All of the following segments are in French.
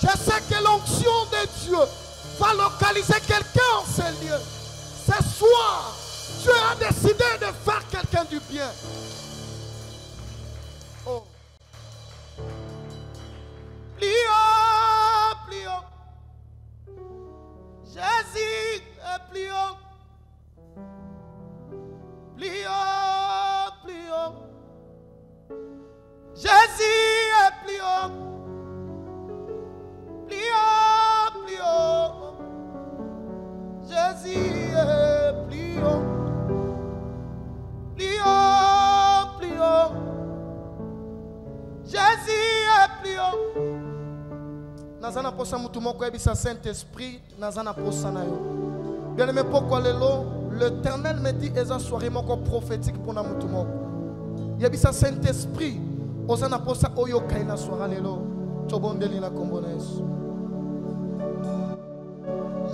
Je sais que l'onction de Dieu va localiser quelqu'un en ces lieux. Ce soir, Dieu a décidé de faire quelqu'un du bien. Oh. Plions, plions. Jésus est plions. Plions, plions. Jésus est plions. Plions, plions. Jésus est plions. Plions, plions. Jésus est plions. Nazana posa mutu moko ebisa Saint-Esprit, nazana posa na yo. Bien aimé, pourquoi l'Éternel me dit eza soirée moko prophétique pour na mutu moko. Yebisa Saint-Esprit, ozana posa oyo kaina soirée lelo. Tobondeli na kombo na Yesu.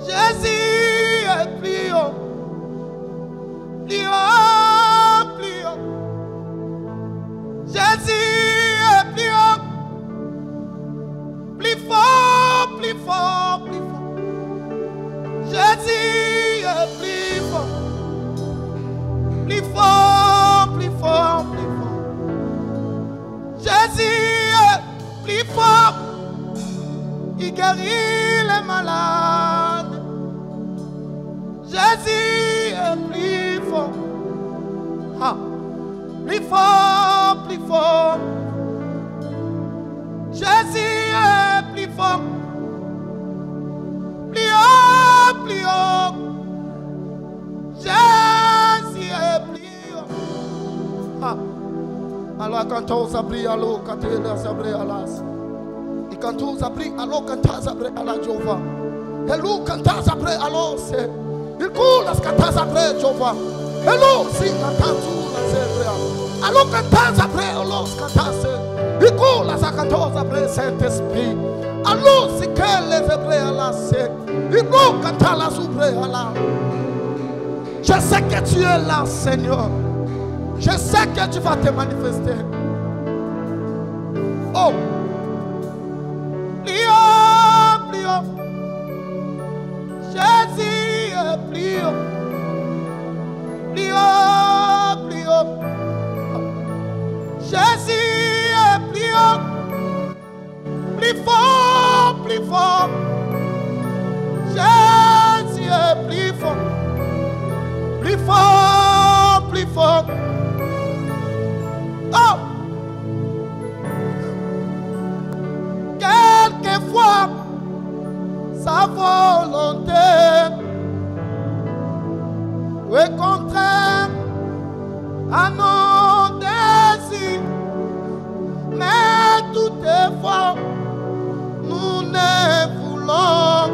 Jésus est pliant. Pliant, pliant. Jésus est pliant. Plus fort, plus fort, plus fort. Jésus est plus fort. Plus fort, plus fort, plus fort. Jésus est plus fort. Il guérit les malades. Jésus est plus fort. Ah. Plus fort, plus fort. Jésus est plus fort. Plus haut, plus haut. Jésus est plus haut. Ah. Alors quand on s'abrit, alors quand on s'abrit, alas. Et quand on s'abrit, alors quand on s'abrit, à la Jéhovah. Et nous quand on s'abrit, alors c'est. Il coule à ce qu'on t'a après Jéhovah. Et nous, si on t'a tout la zèbre. Alors qu'on t'a après, alors ce qu'on t'a c'est. Il coule à ce qu'on t'a après Saint-Esprit. Alors si que les Hébreux à la c'est. Il coule quand t'a la soubre à la. Je sais que tu es là, Seigneur. Je sais que tu vas te manifester. Oh. Plions, plions. Jésus est pliant. Pliant, pliant. Jésus est pliant. Plus fort, plus fort. Jésus est plus fort. Plus fort, plus fort. Oh! Quelquefois, sa volonté est contraire à nos désirs, mais toutefois nous ne voulons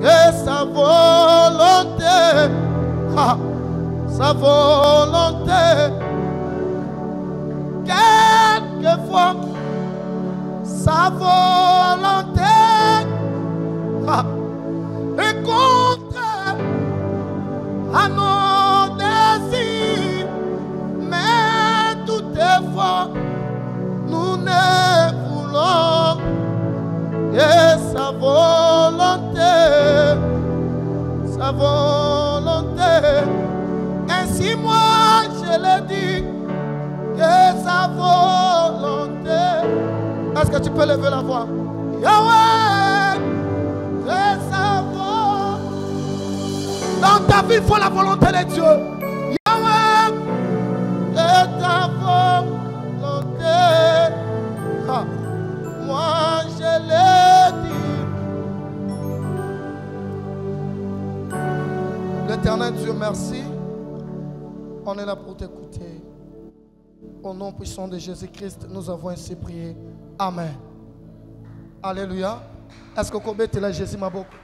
que sa volonté, sa volonté. Quelquefois sa volonté est contraire à nos désirs, mais toutefois nous ne voulons que sa volonté, sa volonté. Ainsi moi je le dis, que sa volonté. Est-ce que tu peux lever la voix? Yahweh, que sa volonté. Dans ta vie, il faut la volonté de Dieu. Yahweh, que ta volonté. Ah, moi je l'ai dit. L'Éternel Dieu, merci. On est là pour t'écouter. Au nom puissant de Jésus-Christ, nous avons ainsi prié. Amen. Alléluia. Est-ce que vous êtes là, Jésus m'a beaucoup?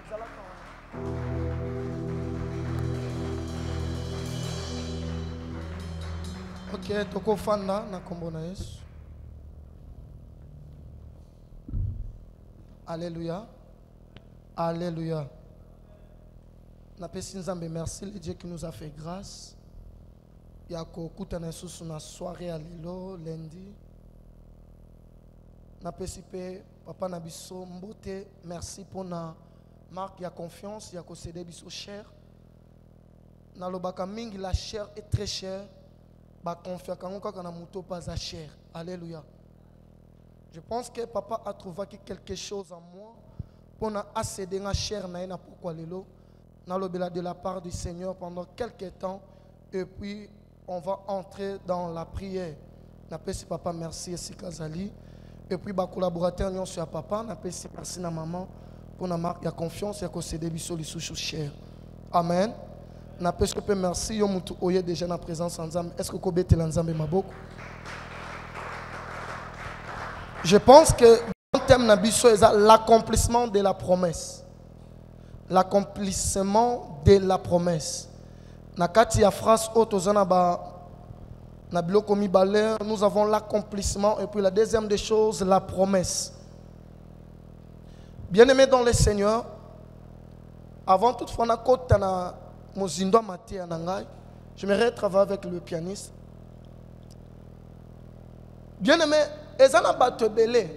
Ok, toko fanda na kombo na Yesu. Alléluia. Alléluia. Napesi Nzambe merci, le Dieu qui nous a fait grâce. Yako kuta na Yesu na soirée à Lilo lundi. Na pesipe papa na biso mbote, merci pour na marque ya confiance ya concéder biso cher. Na lobaka mingi la chair est très chère. Ba confia kango kaka na muto pas à cher. Alléluia. Je pense que papa a trouvé quelque chose en moi pour na accéder à chair na ina pourquoi lelo. Na lobela de la part du Seigneur pendant quelques temps et puis on va entrer dans la prière. Na pesi papa merci et Kazali. Et puis, les collaborateurs nous sur papa, nous avons merci à maman pour la marque de confiance et que c'est des bisous les sous chers. Amen. Nous avons merci, yo mutu oye déjà na présence ensemble. Est-ce que vous avez ensemble maboko? Je pense que le thème na biso est l'accomplissement de la promesse. L'accomplissement de la promesse. Na kati ya phrase otozana ba nous avons l'accomplissement et puis la deuxième des choses, la promesse. Bien-aimés dans le Seigneur, avant toute fois j'aimerais travailler avec le pianiste. Bien-aimés, ezana bato belé.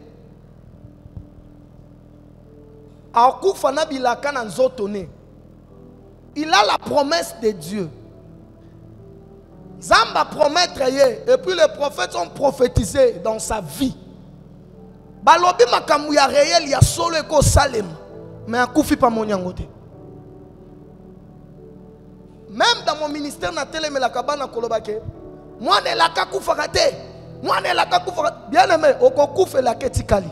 Il a la promesse de Dieu. Zamba promettre et puis les prophètes ont prophétisé dans sa vie. Balobi makambu ya réel ya solo eko salem mais akufi pa monyangote. Même dans mon ministère na télé la kabana kolobake moi ne la kakufa kate moi ne la kakufa bien aimé okokufa la ketikali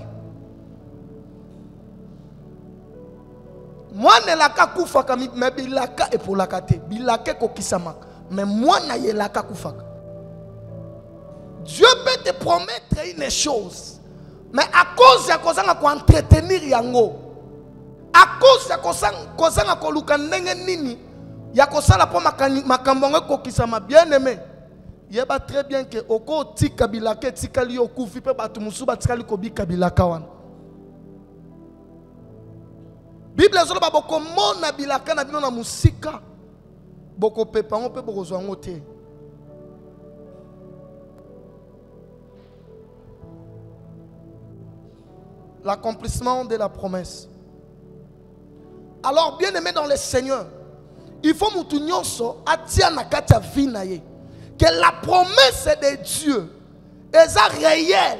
moi ne la kakufa kami mais bilaka et pour la kate bilaka kokisama. Mais moi, Dieu peut te promettre une chose. Mais à cause de ça, on va entretenir yango. À cause de ça, on va nini. Ya kosala po makambonge kokisama bien aimé. Yeba très bien que oko tika bilaka tikali okufi pe batu musuba tikali kobika bilaka wana. Bible ezolo ba boko mona bilaka na bino na musika. Boko pepa on peut boko zoangote. L'accomplissement de la promesse. Alors bien aimé dans le Seigneur, il faut mutunyonso atia na katia vinaye que la promesse de Dieu est réelle.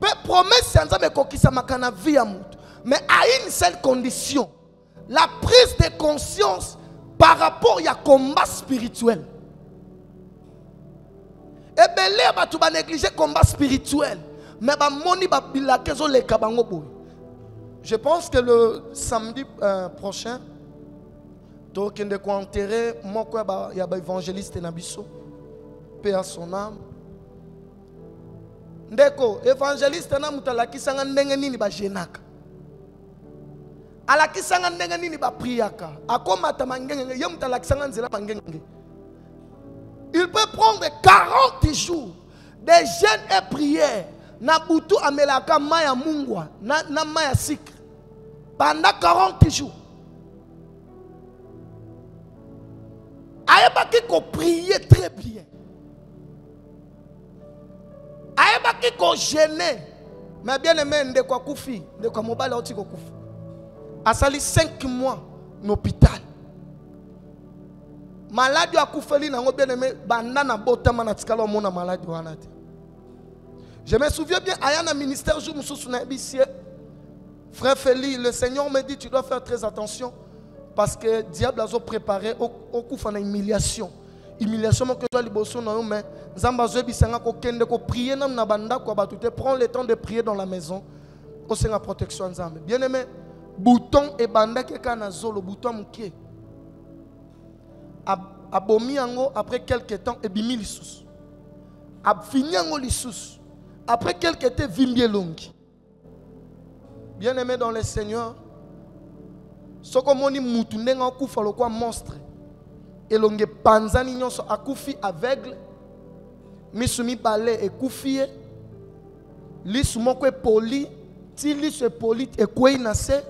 Peu promesse nzambe kokisa makana vie ya mutu, mais à une seule condition, la prise de conscience par rapport à combat spirituel. Et belé ba tu ba négliger combat spirituel, mais ba moni ba bilakezo le kabango boy. Je pense que le samedi prochain, donc il y a enterré mon il y a évangéliste Nabiso, paix à son âme. Ndeko évangéliste na mutala kisanga ndenge nini ba jenaka. Ala kisanga ndenge nini ba priaka. Akomata mangenge ye mutala kisanga nzela mangenge. Il peut prendre 40 jours de jeûne et prière. Na butu amelaka maya mungwa na maya sikre pendant 40 jours. Ayeba ki ko prier très bien. Ayeba ki ko jeûner. Mais bien aimé nde kwa kufi, nde kwa mobile oti ko kufi. Asali 5 mois n'hôpital. Maladie a kufeli nango bien aimé banda na botama na tikalo mona maladie wana te. Je me souviens bien, à un ministère, frère Félix, le Seigneur me dit, tu dois faire très attention parce que le diable a préparé au coup de humiliation. Humiliation que tu as libéré, mais Zambazo bisanga ko kende ko prier nam na banda ko ba tu te prends le temps de prier dans la maison. Ko senga protection nzambe. Bien-aimé, bouton et banda ke kana zolo bouton mukie. Abomi yango après quelques temps et bimi lissus. Ab fini yango lissus. Après quelques temps, vimbier longi. Bien-aimé dans le Seigneur, ce que moni moutoune nga kufa lo kwa monstre. Et longe panzani nyonso akufi aveugle. Misumi balé et kufie. Lisu moko poli, ti lisu poli et kwe inase.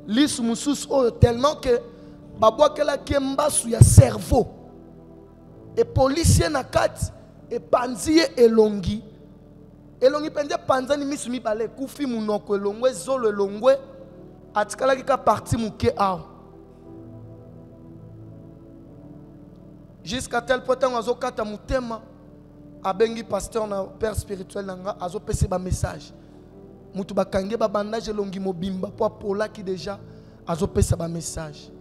Lisu musus o tellement que babwa kela kiemba su ya cerveau. Et policier na kat et panzie et longi. elongi pende panzani misu mibale kufi munoko elongwe zolo elongwe atikala kika parti muke aw jusqu'à tel point que azo kata mutema abengi pasteur na père spirituel nanga azo pese ba message mutu bakange ba bandage elongi mobimba po apola ki déjà azo pese ba message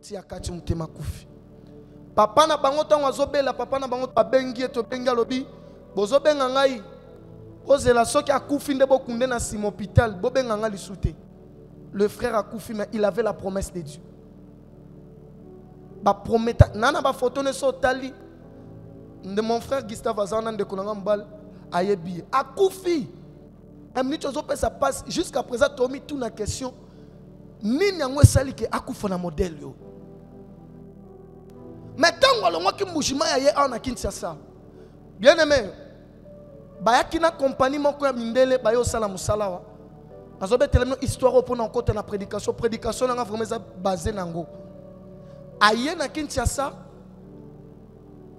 ti akati mutema kufi papa na bango tango azo bela papa na bango abengi to benga lobi bozo benga ngai ozela soki akufi nde bokunde na sim hôpital bobenga ngai lisute. Le frère a couffé, mais il avait la promesse de Dieu. Nana ba photo ne so tali de mon frère Gustave Azana de Konangambal ayebi a couffé. Un minute ça passe jusqu'à présent Tommy tout la question ni nyangwe sali ke akufa na modèle yo. Mais tant que l'on qui mouchima yaye en Kinshasa. Bien aimé. Ba yakina compagnie moko ya mindele ba yo sala musalawa. Azobe tellement histoire pour nous côté la prédication n'a vraiment basé nango. Aye na Kinshasa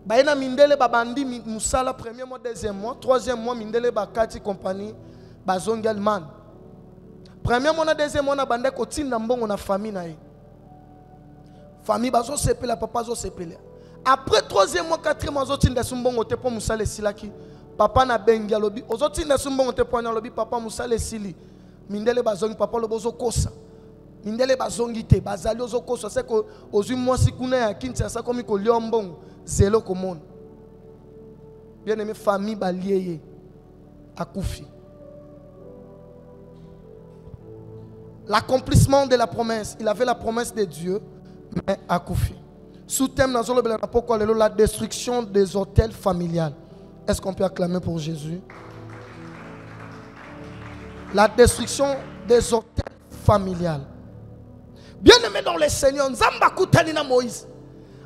baena mindele babandi musala premier mois deuxième mois troisième mois mindele bakati compagnie bazongi Allemagne. Premier mois na deuxième mois na bande ko tinda mbongo na famille na ye. Famille bazo sepela papa zo sepela. Après troisième mois quatrième mois zo tinda sumbongo te po musala silaki. Papa na bengi alobi ozo tinda sumbongo te po na lobi papa musala sili. Mindele bazongi papa lo bozo kosa mindele bazongi te bazali ozo kosa c'est que ozui mwasi kuna ya Kinshasa komi ko liombongo zelo komona bien aimé famille balieye akufi. L'accomplissement de la promesse, il avait la promesse de Dieu mais akufi. Sous-thème dans le pourquoi la destruction des hôtels familiales. Est-ce qu'on peut acclamer pour Jésus? La destruction des hôtels familiales. Bien aimé dans le Seigneur, Nzamba Koutanina Moïse.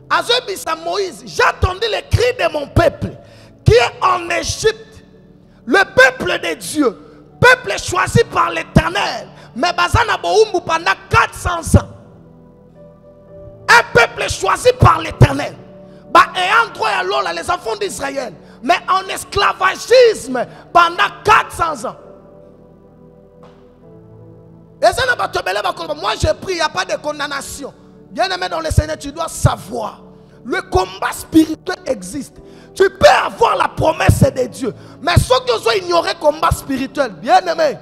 Azobisa Moïse, j'attendais les cris de mon peuple qui est en Égypte. Le peuple de Dieu, peuple choisi par l'Éternel, mais Bazana Boumbu pendant 400 ans. Un peuple choisi par l'Éternel. Et en droit à l'eau, les enfants d'Israël, mais en esclavagisme pendant 400 ans. Moi j'ai pris, il n'y a pas de condamnation. Bien aimé dans le Seigneur, tu dois savoir. Le combat spirituel existe. Tu peux avoir la promesse de Dieu. Mais ceux qui ont ignoré le combat spirituel, bien aimé,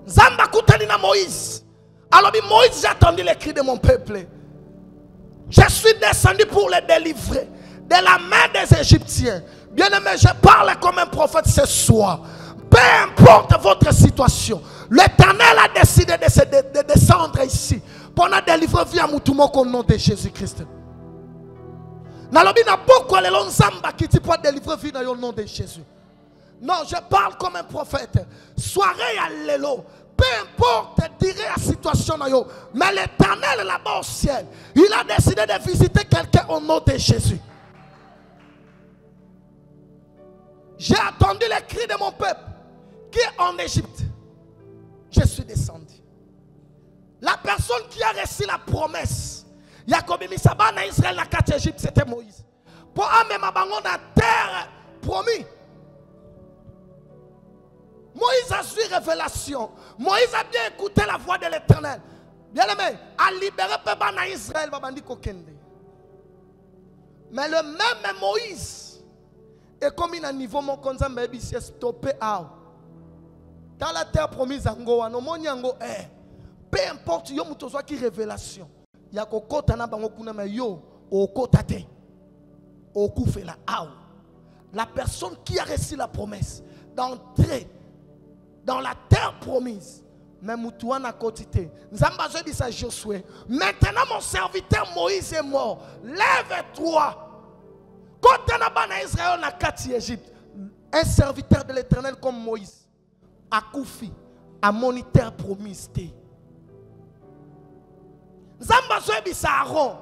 Zamba Koutanina Moïse. Alors Moïse, j'ai attendu les cris de mon peuple. Je suis descendu pour les délivrer de la main des Égyptiens. Bien aimé, je parle comme un prophète ce soir. Peu importe votre situation, l'Éternel a décidé de descendre ici pour nous délivrer via Moutoumoko au nom de Jésus-Christ. Nalobi na pourquoi les lonzamba qui tu peux délivrer via au nom de Jésus. Non, je parle comme un prophète. Soirée à l'élo. Peu importe, dirait la situation, mais l'Éternel là-bas au ciel, il a décidé de visiter quelqu'un au nom de Jésus. J'ai attendu les cris de mon peuple qui est en Égypte. Je suis descendu. La personne qui a reçu la promesse, Yakobi Misaba na Israël na 4 Égypte, c'était Moïse. Pour amener ma bangon dans la terre promis. Moïse a su révélation. Moïse a bien écouté la voix de l'Éternel. Bien aimé, a libéré peuple en Israël, babandi kokende. Mais le même Moïse est comme il a un niveau mon konza mebi s'est stoppé à. Dans la terre promise ango no moni ango peu importe yo muto soit qui révélation. Ya kokota na bango kuna me yo okota te. Okufela aw. La personne qui a reçu la promesse d'entrer dans la terre promise. Mais Moutouana quotité. Nzamba je dis à Josué. Maintenant mon serviteur Moïse est mort. Lève-toi. Quand on a banni Israël na 4 Égypte. Un serviteur de l'Éternel comme Moïse. A Koufi. A moniteur promise. Nzamba je dis à Aaron.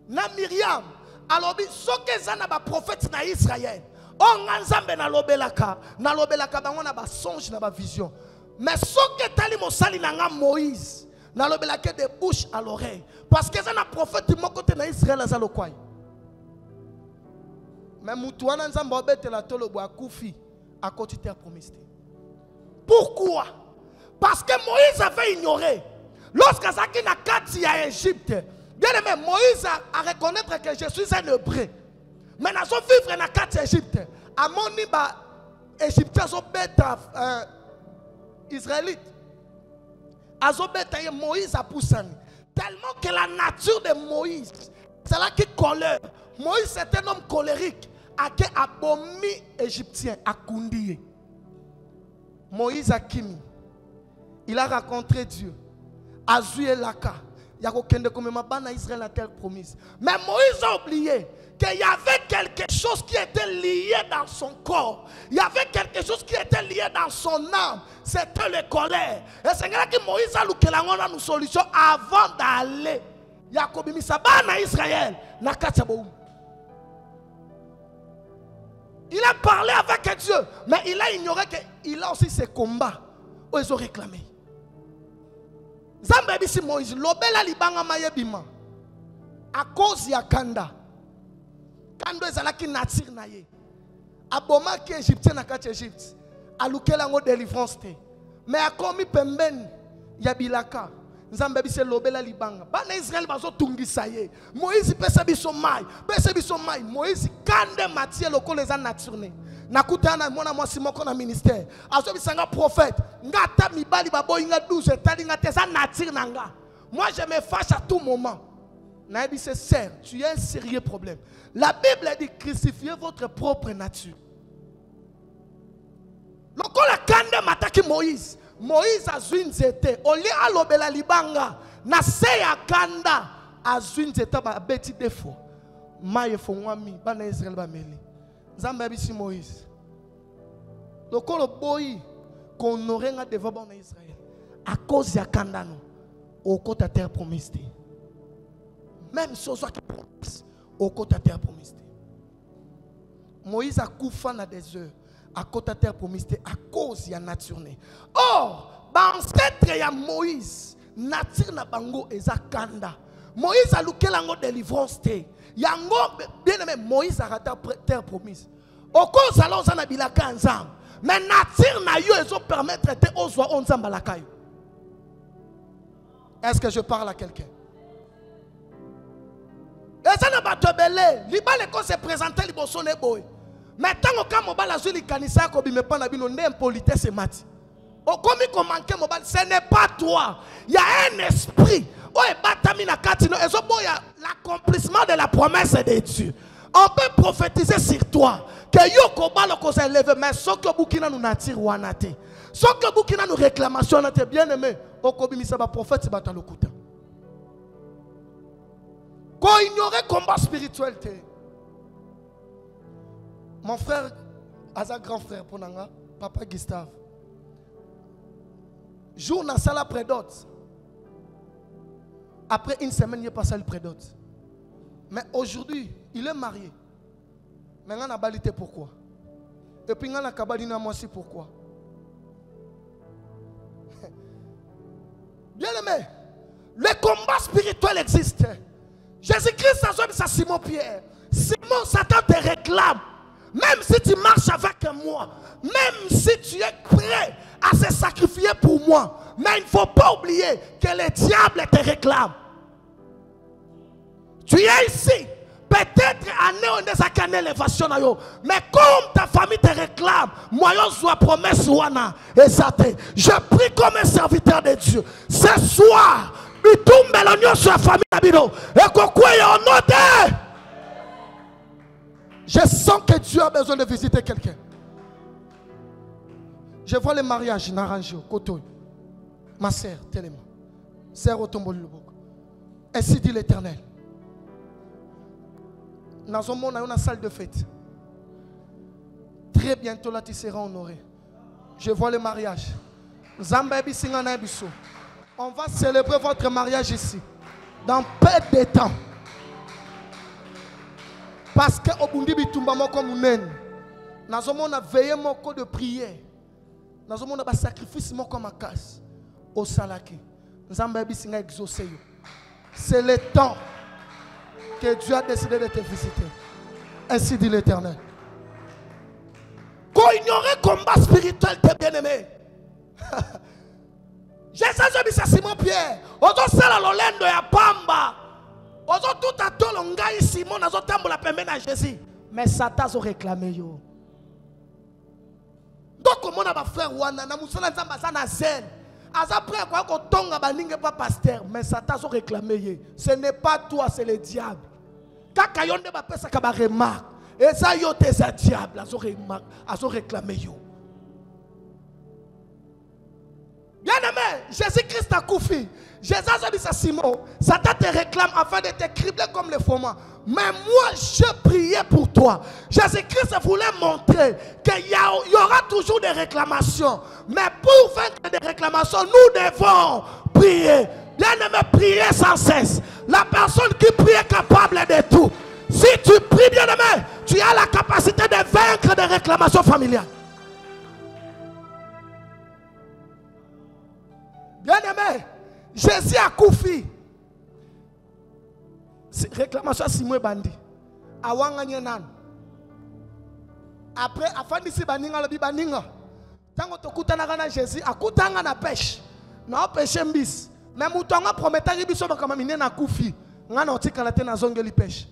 Na Myriam. Alors ce que zana ba prophète na Israël. On nzambe na lobelaka bango na ba songe na ba vision. Mais ce que tali mosali na Moïse na lobelaka de bouche à l'oreille parce que ça na prophète mo côté na Israël azalo kwai. Mais Moutouana Nzamba obetela tolobo akufi à côté de terre promise. Pourquoi? Parce que Moïse avait ignoré. Lorsque Zaki n'a kati à Égypte, bien aimé, Moïse a reconnaître que je suis un hébreu. Mais dans son vivre na kati Égypte, à mon niba Égyptien sont bêta Israélite. Azobeta Moïse a poussé. Tellement que la nature de Moïse, c'est là qui colère. Moïse c'est un homme colérique. A qui abomi égyptien à Koundie. Moïse a Kimi. Il a rencontré Dieu. Azu et Laka. Il y a aucun de comme Israël la terre promise. Mais Moïse a oublié qu'il y avait quelque chose qui était lié dans son corps. Il y avait quelque chose qui était lié dans son âme. C'était le colère. Et c'est là que Moïse a eu une solution avant d'aller. Il y a comme Israël. Il a parlé avec Dieu, mais il a ignoré qu'il a aussi ses combats où ils ont réclamé. Zambé bisi Moïse, lobela libanga mayebima. À cause ya Kanda. Kando ezalaki natir na ye. Aboma ki Égyptien na kati Égypte. Alukela ngo délivrance te. Mais akomi pembeni ya bilaka. Nzambe bise lobela libanga. Bana Israël bazo tungisa ye. Moïse pesa biso mai. Pesa biso mai. Moïse kande matie loko les naturne. Nakutana mwana mwasi moko na ministère. Azo bisanga prophète. Ngata mibali baboyi nga 12 tali nga tesa nature nanga. Moi je me fâche à tout moment. Naïbi c'est serre, tu as un sérieux problème. La Bible dit crucifiez votre propre nature. Loko la kande mataki Moïse. Moïse a zui nzete. Oli alobela libanga. Na se ya kanda. A zui nzete ba beti defo. Maye fongwami. Bana Israël ba meli. Nzambe bisi Moïse. Loko lo boyi. Qu'on aurait nga devant bana Israël. À cause ya kanda no. Au côté terre promise. Même si on soit qui promise. Au côté terre promise. Moïse a koufa na des heures. À côté de terre promise à cause de la nature. Or, l'ancêtre ya Moïse, nature na bango eza kanda. Moïse a louké lango délivrance te. Yango bien aimé Moïse a raté terre promise. Au cause alors ça na bilaka ensemble. Mais nature na yo ezo permettre te ozwa onzamba lakayo. Est-ce que je parle à quelqu'un? Et ça n'a pas de belé. Libale quand se présenter liboso ne boy. Mais tant que mobile a joué les canissas comme il me prend la bino n'impolitesse et mati. Au commis qu'on manque mobile, ce n'est pas toi. Il y a un esprit. Oh et batamina katino et so boya l'accomplissement de la promesse de Dieu. On peut prophétiser sur toi que yo kobalo ko se lève mais so que bukina nous natir wanate. So que bukina nous réclamation nate bien aimé. Au kobi misaba prophète batalokuta. Ko ignorer combat spirituel te. Mon frère, Asa grand frère, Ponanga, papa Gustave, jour dans la salle après d'autres. Après une semaine, il est passé le prédote. Mais aujourd'hui, il est marié. Mais on a balité pourquoi? Et puis on a kabalina moi aussi pourquoi? Bien aimé, le combat spirituel existe. Jésus-Christ a dit à Simon Pierre. Simon, Satan te réclame. Même si tu marches avec moi, même si tu es prêt à se sacrifier pour moi, mais il ne faut pas oublier que le diable te réclame. Tu es ici, peut-être année on est à l'élévation, mais comme ta famille te réclame, moi je dois promesse wana et je prie comme un serviteur de Dieu. Ce soir, bitumbe l'union sur la famille d'Abino et qu'on au nom de. Je sens que Dieu a besoin de visiter quelqu'un. Je vois le mariage n'arrangé au côté. Ma sœur, tellement. Sœur au tombeau de ainsi dit l'Éternel. Dans un monde, on a une salle de fête. Très bientôt là, tu seras honoré. Je vois le mariage. On va célébrer votre mariage ici. Dans peu de temps. Parce que au bundi bitumba moko munene. Nazo mona veiller moko de prière. Nazo mona ba sacrifice moko makasi. Au salaki. Nzamba bisinga exaucer yo. C'est le temps que Dieu a décidé de te visiter. Ainsi dit l'Éternel. Quand ignorer combat spirituel, t'es bien aimé. Jésus a dit à Simon Pierre, ozo sala lolendo ya pamba, ozo tout à tout longai Simon nazo tambola pembe na Jésus, mais Satan a réclamé yo. Donc comment on va faire wana na musala nzamba za na zen, aza prêt quoi ko tonga baninge pas pasteur, mais Satan a réclamé ye. Ce n'est pas toi, c'est le diable. Kaka yonde ba pesa ka ba remarque, et ça yo te za diable azo remarque, azo réclamé yo. Bien aimé, Jésus-Christ a couffé. Jésus a dit à Simon, Satan te réclame afin de te cribler comme les froment. Mais moi, je priais pour toi. Jésus-Christ voulait montrer qu'il y aura toujours des réclamations. Mais pour vaincre des réclamations, nous devons prier. Bien aimé, prier sans cesse. La personne qui prie est capable de tout. Si tu pries, bien aimé, tu as la capacité de vaincre des réclamations familiales. Bien aimé, Jésus a couffé. Réclamation à Simon Bandi. Awanga nyenan. Après, afin d'ici baninga le bibaninga. Tango tokutana na Jésus, akutanga na pêche. Na pêche mbis. Mais moutonga promettant biso bakamamine na couffé. Ngana otika te na zongeli pêche.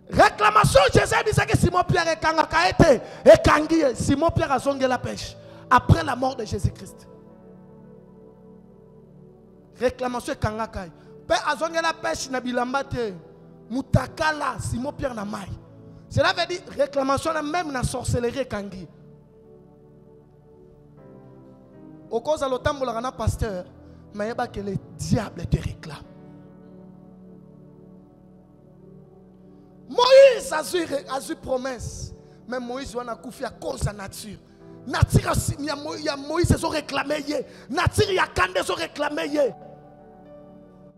Réclamation Jésus dit ça que Simon Pierre et kanga kaete et kangi Simon Pierre a zongé la pêche après la mort de Jésus-Christ. Réclamation kangakai. Père azonge la pêche na bilambate. Mutakala Simon Pierre na mai. Cela veut dire réclamation même na sorcellerie kangi. Au cause de l'automne la pasteur, mais que le diable te réclame. Moïse a eu promesse, mais Moïse a couffé à cause de la nature. Nature ya Moïse a réclamé. Nature ya Kande a réclamé.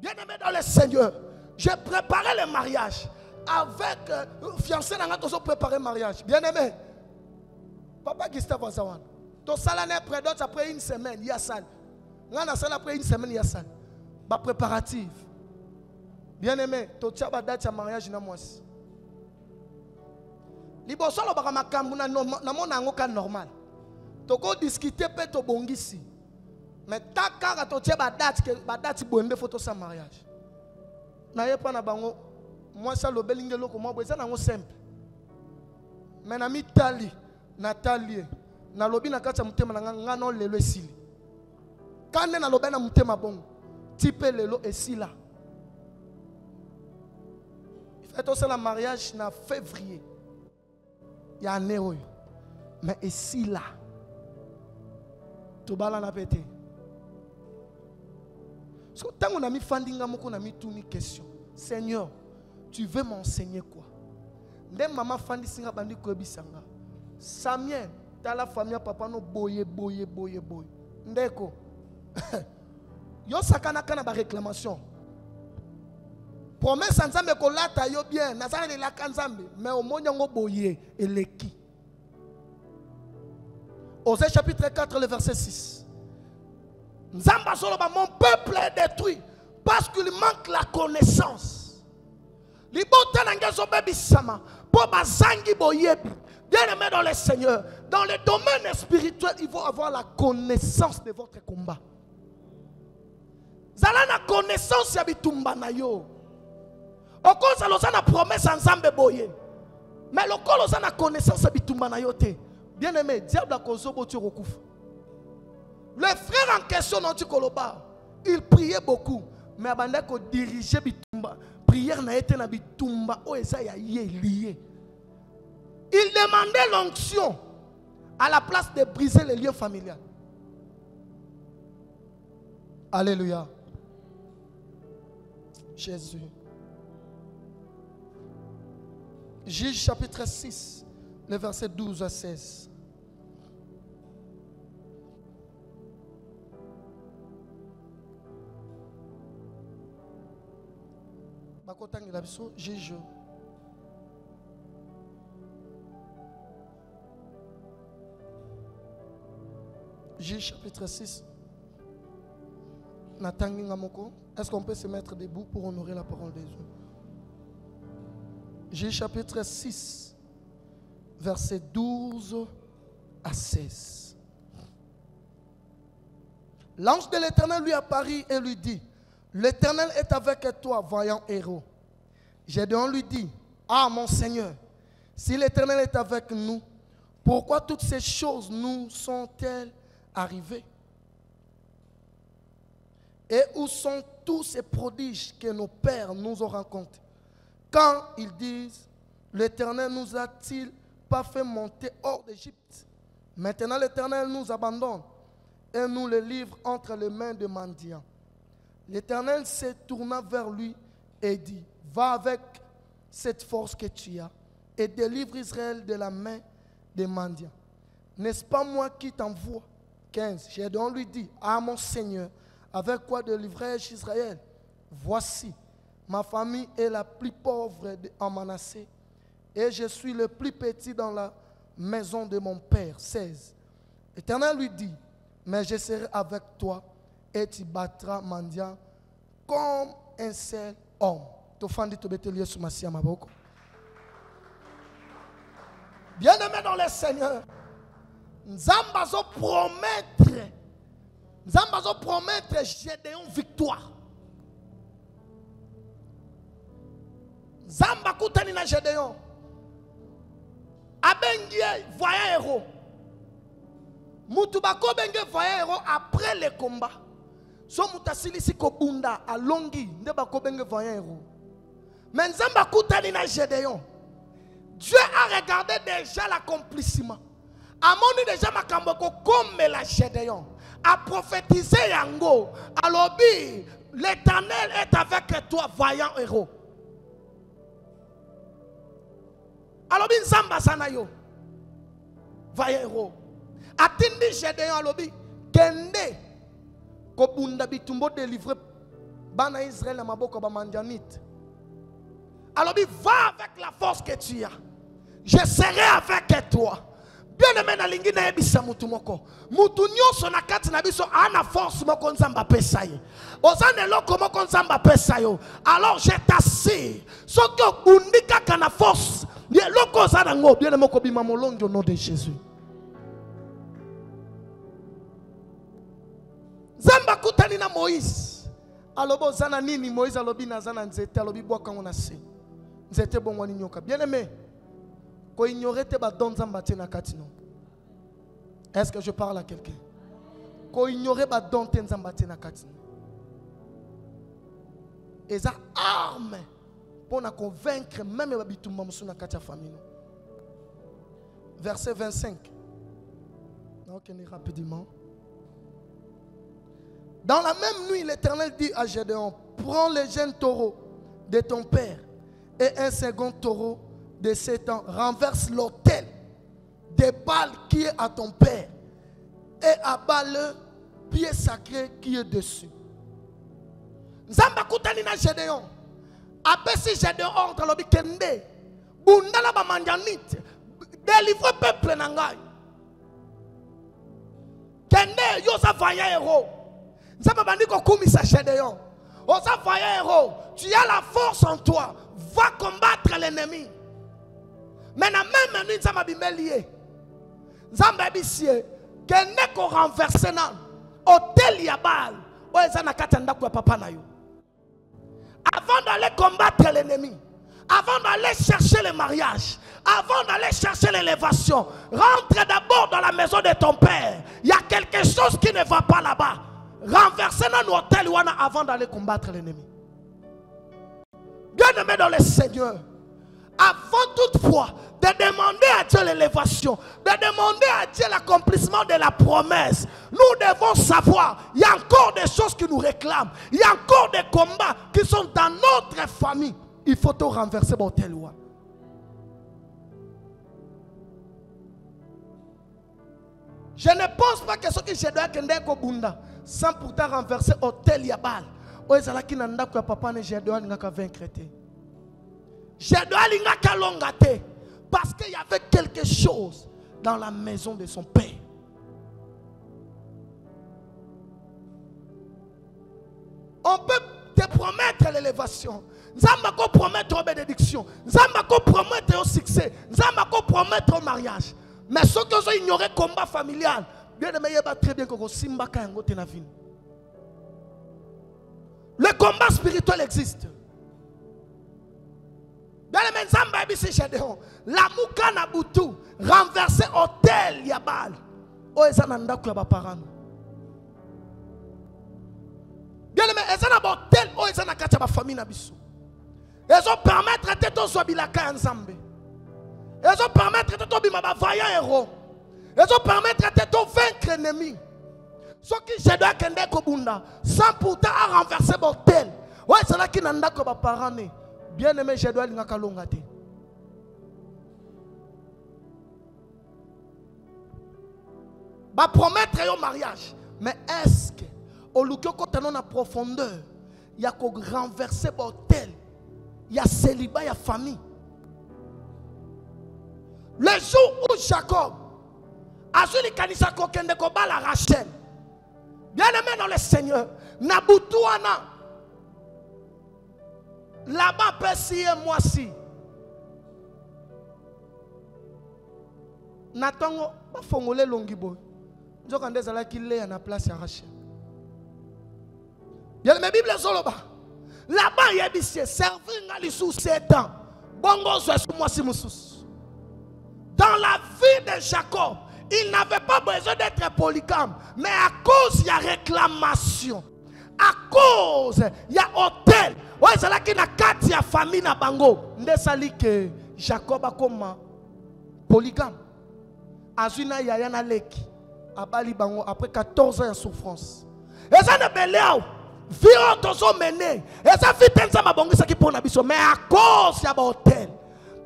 Bien-aimé dans le Seigneur, j'ai préparé le mariage avec fiancé dans notre préparé le mariage. Bien-aimé, Papa Gustave Azawan, ton salaire après d'autres après une semaine, il y a ça. Après une semaine, il y a ça. Ma préparative. Bien-aimé, ton tchaba date à mariage na moi. Liboso lo baka makambu na mona ngoka normal. Toko discuter pe to bongisi. Mais ta kara to tchaba date que date bonde photo sa mariage. Na ye pa na bango moi ça lo belinge loko moi boza na ngo simple. Mais na mitali Nathalie na lobi na kata mutema na ngano lelo esili. Kande na lobi na mutema bongo. Type lelo esila. Fait aussi le mariage en février. Il y a un héros. Mais ici là, tout le monde a pété. Tant qu'on a mis fandinga, on a mis toutes mes questions. Seigneur, tu veux m'enseigner quoi? Ndem maman fandi singa bandi kobi sanga. Samuel, t'as la famille papa no boye. Ndeko. Yo sakana kana ba réclamation. Promesse ensemble ko lata yo bien, nazana de la kanzambe, mais au monde yango boye eleki. Osée chapitre 4 le verset 6. Nzamba solo ba mon peuple est détruit parce qu'il manque la connaissance. Libota nangezo bebi sama po bazangi boyebi. Bien-aimé dans le Seigneur, dans le domaine spirituel, il faut avoir la connaissance de votre combat. Zala na connaissance ya bitumba na yo. Au cause de la promesse ensemble boye. Mais le col a la connaissance de bitumba na yote. Bien aimé, diable a causé tu recouvres. Le frère en question non tu koloba, il priait beaucoup, mais abandonné ko diriger bitumba, prière na été na bitumba o eza ya lié. Il demandait l'onction à la place de briser les liens familiaux. Alléluia. Jésus. Juge chapitre 6, le verset 12 à 16. Juge. Juge chapitre 6. Est-ce qu'on peut se mettre debout pour honorer la parole de Dieu? Juge chapitre 6, versets 12 à 16. L'ange de l'Éternel lui apparut et lui dit, l'Éternel est avec toi, vaillant héros. Gédéon lui dit, ah mon Seigneur, si l'Éternel est avec nous, pourquoi toutes ces choses nous sont-elles arrivées? Et où sont tous ces prodiges que nos pères nous ont racontés? Quand ils disent, l'Éternel nous a-t-il pas fait monter hors d'Égypte? Maintenant l'Éternel nous abandonne et nous le livre entre les mains de mendiants. L'Éternel se tourna vers lui et dit, va avec cette force que tu as et délivre Israël de la main des mendiants. N'est-ce pas moi qui t'envoie? 15. Gédéon lui dit, ah mon Seigneur, avec quoi délivrerai-je Israël? Voici, ma famille est la plus pauvre en Manassé et je suis le plus petit dans la maison de mon père. 16. L'Éternel lui dit, mais je serai avec toi et tu battras mendiant comme un seul homme. Bien-aimé dans le Seigneur, nous allons promettre Gédéon victoire. Zamba kutani na Gédéon. Abengie voyant héros. Mutubako benge voyant héros après le combat. So mutasili si kobunda alongi ndebako benge voyant héros. Mais Zamba kutani na Gédéon. Dieu a regardé déjà l'accomplissement. Amoni déjà makamboko comme la Gédéon. A prophétisé yango. Alobi, l'Éternel est avec toi, vaillant héros. Alobi nzamba sana yo. Vaillant héros. Atindi Gédéon alobi. Kende. Kobunda bitumbo délivré. Bana Israël à maboko ba mandianite. Alobi, va avec la force que tu as. Je serai avec toi. Bien-aimé na lingi na yebisa mutu moko. Mutu nyoso na kati na biso ana force moko nzamba pesa ye. Ozane loko moko nzamba pesa yo. Alors je t'assure, soki obundi kaka na force, ye loko ozana ngo bien-aimé ko bima molongi au nom de Jésus. Zamba kutani na Moïse. Alobo zana nini Moïse alobi na zana nzete alobi bwaka ngona se. Nzete bongwani nyoka. Bien-aimé, ko ignorer te ba don zamba te na katino. Est-ce que je parle à quelqu'un? Ko ignorer ba don te nzamba te na katino. Et ça arme pour na convaincre même ba bitumba musu na kati ya famille. Verset 25. Donc on est rapidement. Dans la même nuit, l'Éternel dit à Gédéon, prends les jeunes taureaux de ton père et un second taureau de 7 ans, renverse l'autel des balles qui est à ton père et abat le pied sacré qui est dessus. Zamba kutani na Gédéon. Apesi Gédéon ordre lobi kende. Bundala ba manjanite. Délivre peuple nangai. Kende yosa vaillant héros. Zamba bandiko kumisa Gédéon. Osa vaillant héros. Tu as la force en toi. Va combattre l'ennemi. Maintenant même nous Zamba bimelié. Zamba bisie. Kende ko renverser nan. Hôtel Yabal. Oezana katanda kwa papa na yo. Avant d'aller combattre l'ennemi, avant d'aller chercher le mariage, avant d'aller chercher l'élévation, rentre d'abord dans la maison de ton père. Il y a quelque chose qui ne va pas là-bas. Renverser dans l'hôtel avant d'aller combattre l'ennemi. Bien-aimé dans le Seigneur, avant toutefois de demander à Dieu l'élévation, de demander à Dieu l'accomplissement de la promesse, nous devons savoir, il y a encore des choses qui nous réclament, il y a encore des combats qui sont dans notre famille. Il faut tout renverser mon tel loi. Je ne pense pas que ce qui je dois kende ko bunda sans pourtant renverser hôtel Yabal. Oezala ki nanda ko papa ne je dois ngaka vaincre te. Je dois ngaka longate. Parce qu'il y avait quelque chose dans la maison de son père. On peut te promettre l'élévation. promotion. Nzamba ko promettre bénédiction. Nzamba ko promettre au succès. Nzamba ko promettre au mariage. Mais ceux qui ont ignoré le combat familial, bien aimé, il va très bien que Simba Kayango te na vie. Le combat spirituel existe. Bien aimé, Nzamba ebisi Gédéon. La mouka na butu renverser hôtel Yabal. O ezana ndako ya ba parano. Bien aimé, ezana ba hôtel o ezana kati ya ba famille na biso. Ezo permettre te to sobilaka ya Nzambe. Ezo permettre te to bima ba vaillant héros. Ezo permettre te to vaincre ennemi. Ce qui je dois kende ko bunda sans pourtant à renverser ba hôtel. O ezana ki na ndako ba parano. Bien aimé, je dois linga kalonga te. Va promettre un mariage, mais est-ce que au lieu que tu as profondeur, il y a qu'au renverser l'hôtel, il y a célibat, il y a famille. Le jour où Jacob a su les kanisa kokende ko bala Rachel, bien aimé dans le Seigneur, Nabutouana, là-bas Pessi et moi si. Natango, pas fongole longibo. Je quand des ala qui l'a na place à Rachel. Bien mais Bible solo ba. Là-bas il y a des servir ngali sous 7 ans. Bongo so moi si musus. Dans la vie de Jacob, il n'avait pas besoin d'être polygame, mais à cause il y a réclamation. À cause il y a hôtel. Ouais, c'est là qu'il a 4 famille na bango. Ndesali que Jacob a comme polygame. Azuna yayana leki. Abali bango après 14 ans de souffrance. Et ça ne beléo. Viro tozo mené. Et ça fit tenza mabongi ça qui pour nabiso. Mais à cause y a ba hôtel.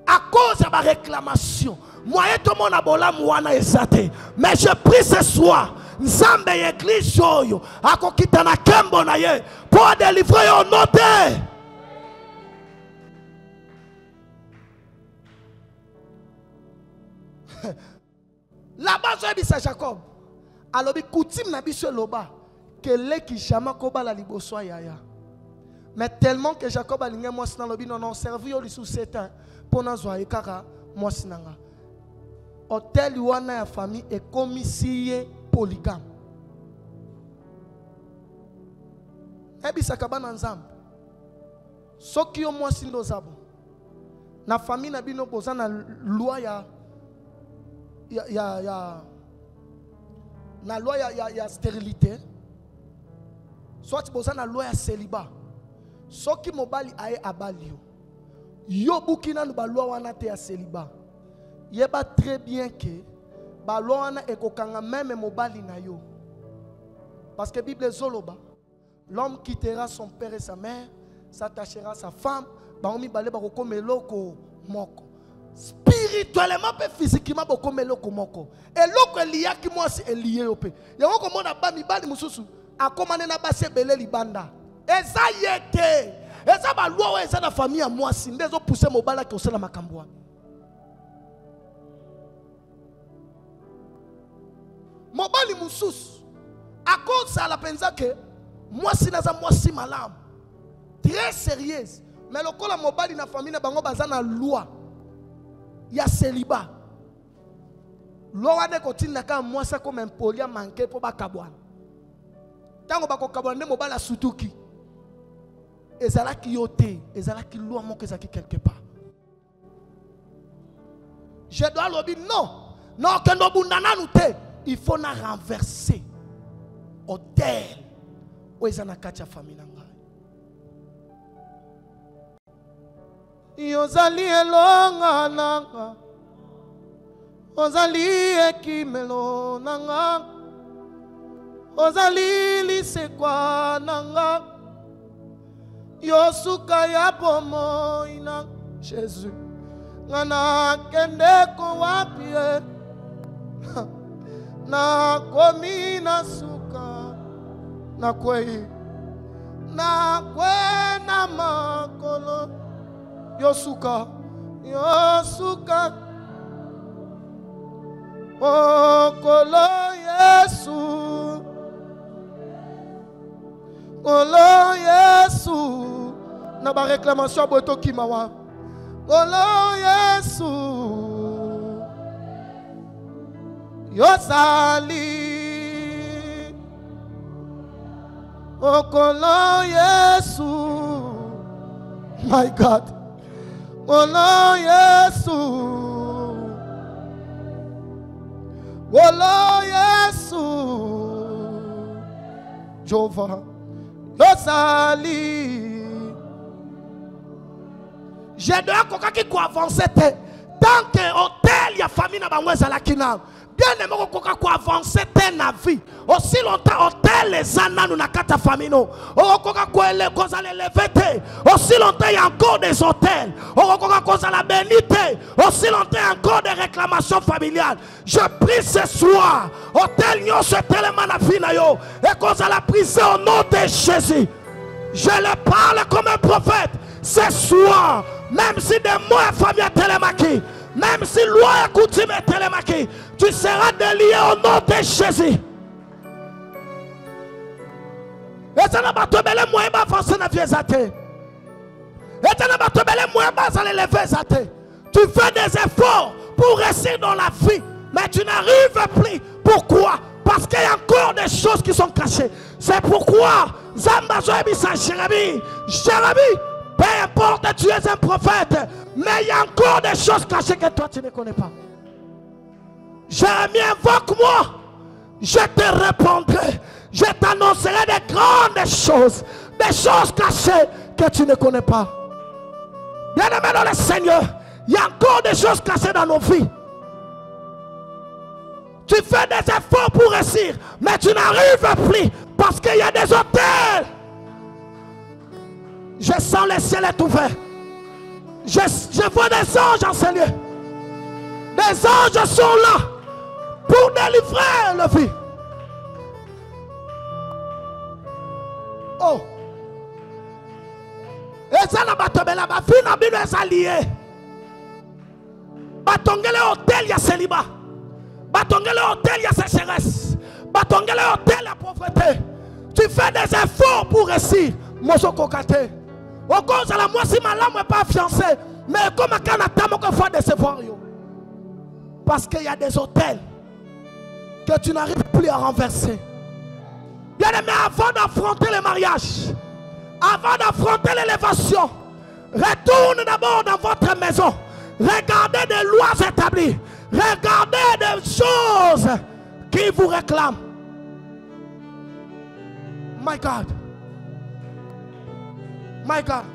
À cause y a ba réclamation. Moyen tout mon abola mouana esate. Mais je prie ce soir. Nzambe église joyo. Ako kitana kembo na ye. Pour délivrer yon note. Là-bas, j'ai dit à Jacob. Alors, il coutume n'a biso loba que les qui jamais koba la liboso yaya. Mais tellement que Jacob a ligné moi sinan lobi non servi au sous 7 ans pour nous voir kaka moi sinanga. Hôtel wana ya famille est commissie polygame. Ebi sakabana nzambe. Soki yo moi sindo zabo. Na famille na bino boza na loi la loi il y a stérilité. Soit tu as la loi ya célibat. Ce qui mobali aye abali yo bukina no ba loi wana te ya célibat. Yeba très bien que ba loi wana ekokanga même mobali na yo. Parce que Bible zoloba, l'homme quittera son père et sa mère, s'attachera à sa femme, ba omi balé ba ko meloko moko. Spirituellement et physiquement beaucoup meloko moko. Et loko liya ki moi si lié au pe. Yango ko mona ba mi bali mususu akomane na ba se belé libanda. Eza yete. Eza ba loi eza na famille à moi si ndezo pousser mobala ki osela makambo. Mobali mususu à cause ça la penza que moi si naza moi si malam. Très sérieuse. Mais le kola mobali na famille na bango bazana loi. Il y a célibat. Loi de continue naka moi ça comme un polia manqué pour ba kabwan. Tango ba ko kabwan ne mobala sutuki. Ezala ki yote, ezala ki loi mo que ça qui quelque part. Je dois le dire non. Non que no bundana nous te. Il faut na renverser hôtel. O ezana katia famille nanga. Yozali elonga nanga, ozali ekimelo nanga, ozali lisekwa nanga, yosuka ya pomo ina Jésus, ngana kende ko wapie, na komi na suka, na kwe na makolo. Yosuka, Yosuka, oh kolo Yesu, na ba réclamation boto kimawa. Olo Yesu Yosali Okolo Yesu. My God. Olo Yesu Olo Yesu Jova Yosali. Je dois quelqu'un qui doit avancer tant que hôtel il y a famille na bango ezala kina bien aimé kokoka ko avancer na vie aussi longtemps hôtel les anana na kata famille no okoka ko ele kozala lever aussi longtemps il y a encore des hôtels okoka kozala bénité aussi longtemps il y a encore des réclamations familiales. Je prie ce soir hôtel nyo se tellement na vie na yo et kozala brisé au nom de Jésus. Je le parle comme un prophète ce soir. Même si des mots et famille à télémaki, même si loi et coutume est télémaki, tu seras délié au nom de Jésus. Et ça n'a pas te belé moi et avancer dans vie zate. Et ça n'a pas te belé moi et aller lever zate. Tu fais des efforts pour rester dans la vie, mais tu n'arrives plus. Pourquoi? Parce qu'il y a encore des choses qui sont cachées. C'est pourquoi Zamba Joëbi sa Jérémie. Peu importe, tu es un prophète, mais il y a encore des choses cachées que toi tu ne connais pas. Jérémie, invoque-moi, je te répondrai, je t'annoncerai des grandes choses, des choses cachées que tu ne connais pas. Bien-aimé dans le Seigneur, il y a encore des choses cachées dans nos vies. Tu fais des efforts pour réussir, mais tu n'arrives plus parce qu'il y a des hôtels. Je sens le ciel est ouvert. Je vois des anges en ce lieu. Des anges sont là pour délivrer le vie. Oh. Et ça n'a pas tombé là. Ma fille n'a pas été alliée. Batongele hôtel, il y a célibat. Batongele hôtel, il y a sécheresse. Batongele hôtel, il y a pauvreté. Tu fais des efforts pour réussir. Mozo kokate. Au cause de la moi si ma lame n'est pas fiancée, mais comme un canata, mon faut décevoir. Parce qu'il y a des hôtels que tu n'arrives plus à renverser. Bien aimé, avant d'affronter le mariage, avant d'affronter l'élévation, retourne d'abord dans votre maison. Regardez des lois établies. Regardez des choses qui vous réclament. My God. My God.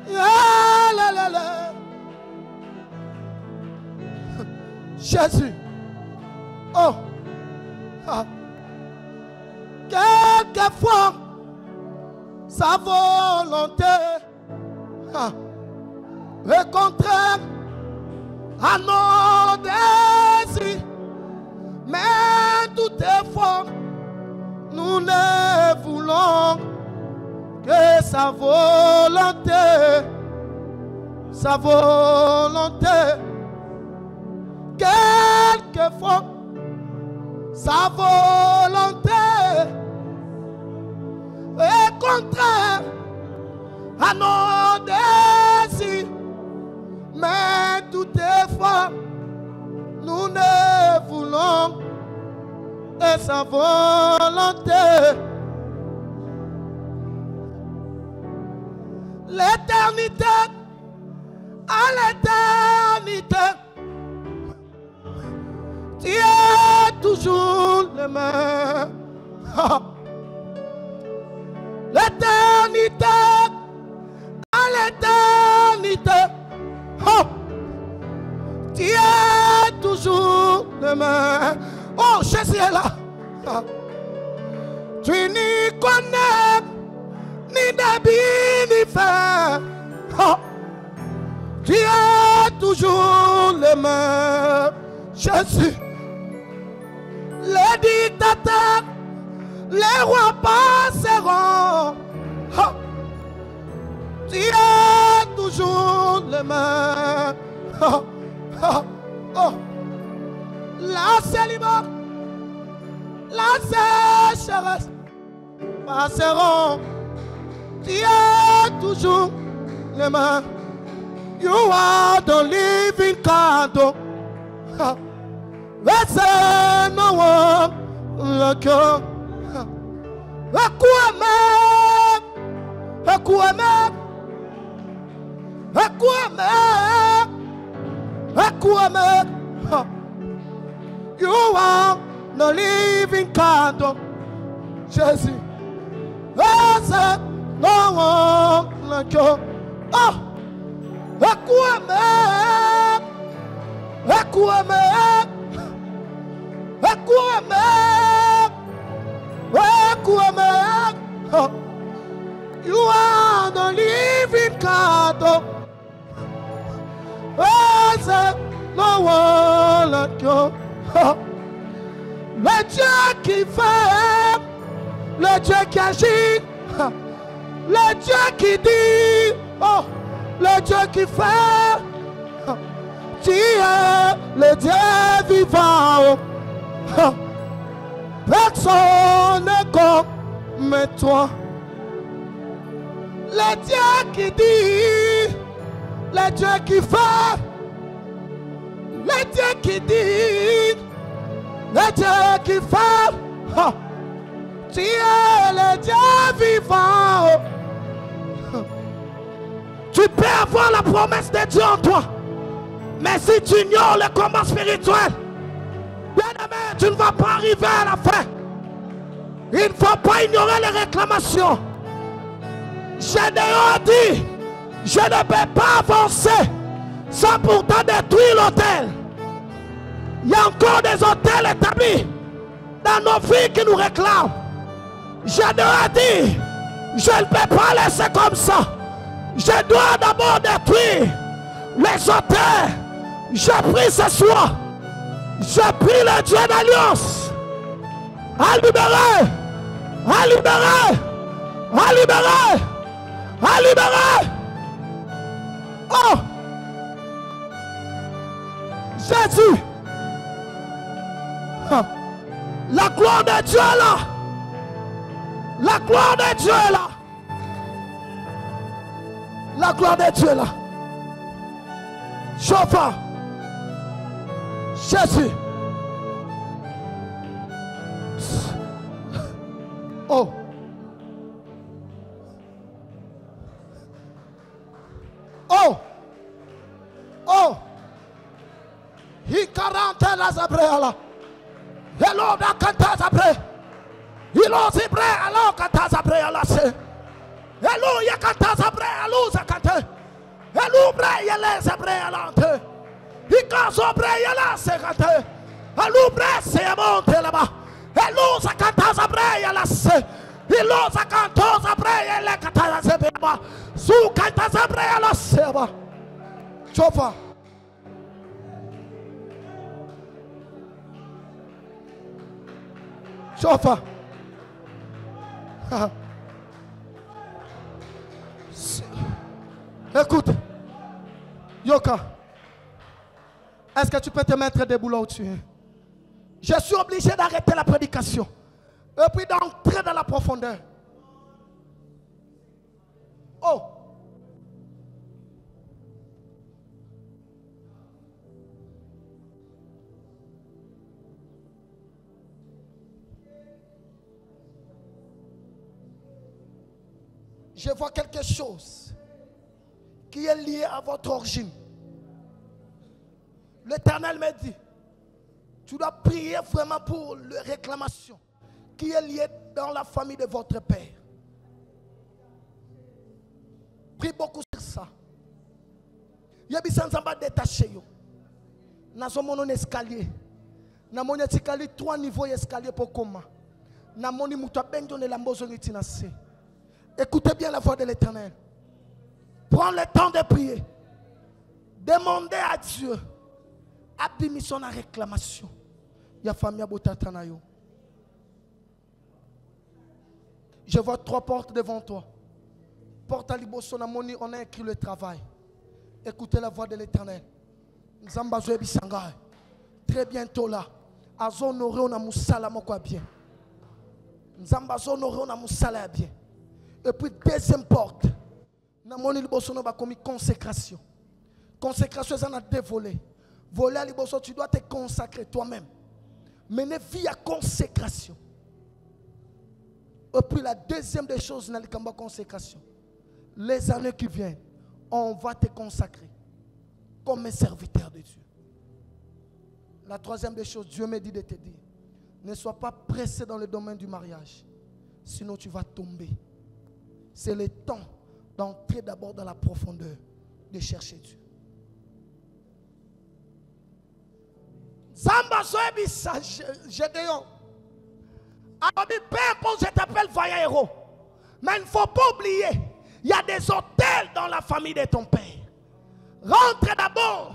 Yeah, la, la, la. Jésus. Oh. Ah. Quelquefois, sa volonté est contraire à nos désirs. Mais toutefois, nous ne voulons que sa volonté, quelquefois, sa volonté est contraire à nos désirs, mais toutefois, nous ne voulons que sa volonté. L'éternité, à l'éternité, tu es toujours le même. L'éternité, à l'éternité, tu es toujours le même. Oh, Jésus est là. Tu n'y connais ni début ni fin. Tu es toujours le même. Jésus. Les dictateurs, les rois passeront. Tu es toujours le même. La célibat, la sécheresse passeront. Tu es toujours les mêmes. You are the living God. There's no one like you. You are the living God. Jésus. There's no one like you. Oh, you are the living God. There's no one like you. Le Dieu qui fait, le Dieu qui agit, le Dieu qui dit, oh, le Dieu qui fait, tu es le Dieu vivant. Personne n'est comme toi. Le Dieu qui dit, le Dieu qui fait, le Dieu qui dit, le Dieu qui fait, tu es le Dieu vivant. Tu peux avoir la promesse de Dieu en toi, mais si tu ignores le combat spirituel, bien-aimé, tu ne vas pas arriver à la fin. Il ne faut pas ignorer les réclamations. Gédéon dit, je ne peux pas avancer sans pourtant détruire l'autel. Il y a encore des hôtels établis dans nos vies qui nous réclament. Gédéon dit, je ne peux pas laisser comme ça. Je dois d'abord détruire les hôtels. Je prie ce soir. Je prie le Dieu d'alliance à libérer, à libérer, à libérer, à libérer. Oh, Jésus, la gloire de Dieu est là. La gloire de Dieu est là. La gloire de Dieu est là. Chauffeur, Jésus. Oh. Oh. Oh. Il 40 la zabréala. Hello da kanta zabré. Il ose bré alors kanta zabréala c'est. Hello ya kanta zabré alors zakante. Hello bré ya les zabré alante. Il caso bré ya la c'est kante. Hello bré c'est monté là-bas. Hello zakanta zabré ya la c'est. Hello zakanta zabré ya la kanta zabré là-bas. Sou kanta zabré ya la c'est ba. Chofa. Chofa. Écoute, Yoka, est-ce que tu peux te mettre debout là où tu es? Je suis obligé d'arrêter la prédication et puis d'entrer dans la profondeur. Oh! Je vois quelque chose qui est lié à votre origine. L'Éternel me dit, tu dois prier vraiment pour la réclamation qui est liée dans la famille de votre père. Prie beaucoup sur ça. Il y a des gens qui sont détachés. Nous avons un escalier. Nous avons un escalier, 3 niveaux d'escalier pour comment. Nous avons un Écoutez bien la voix de l'Éternel. Prends le temps de prier. Demandez à Dieu. Abdimission à réclamation. Ya famille botatanayo. Je vois 3 portes devant toi. Porte à Liboso Namoni, on a écrit le travail. Écoutez la voix de l'Éternel. Très bientôt là. Azonore on a moussala moko bien. Nzamba zonore on a moussala bien. Et puis deuxième porte, Namoni liboso no ba komi consécration. Consécration ça na dévolé. Voler à liboso tu dois te consacrer toi-même. Mener vie à consécration. Et puis la deuxième des choses dans le consécration. Les années qui viennent, on va te consacrer comme un serviteur de Dieu. La troisième des choses, Dieu me dit de te dire, ne sois pas pressé dans le domaine du mariage, sinon tu vas tomber. C'est le temps d'entrer d'abord dans la profondeur, de chercher Dieu. Zamba Soebisa Gédéon. Alors, peu importe, je t'appelle vaillant héros. Mais il ne faut pas oublier, il y a des hôtels dans la famille de ton père. Rentre d'abord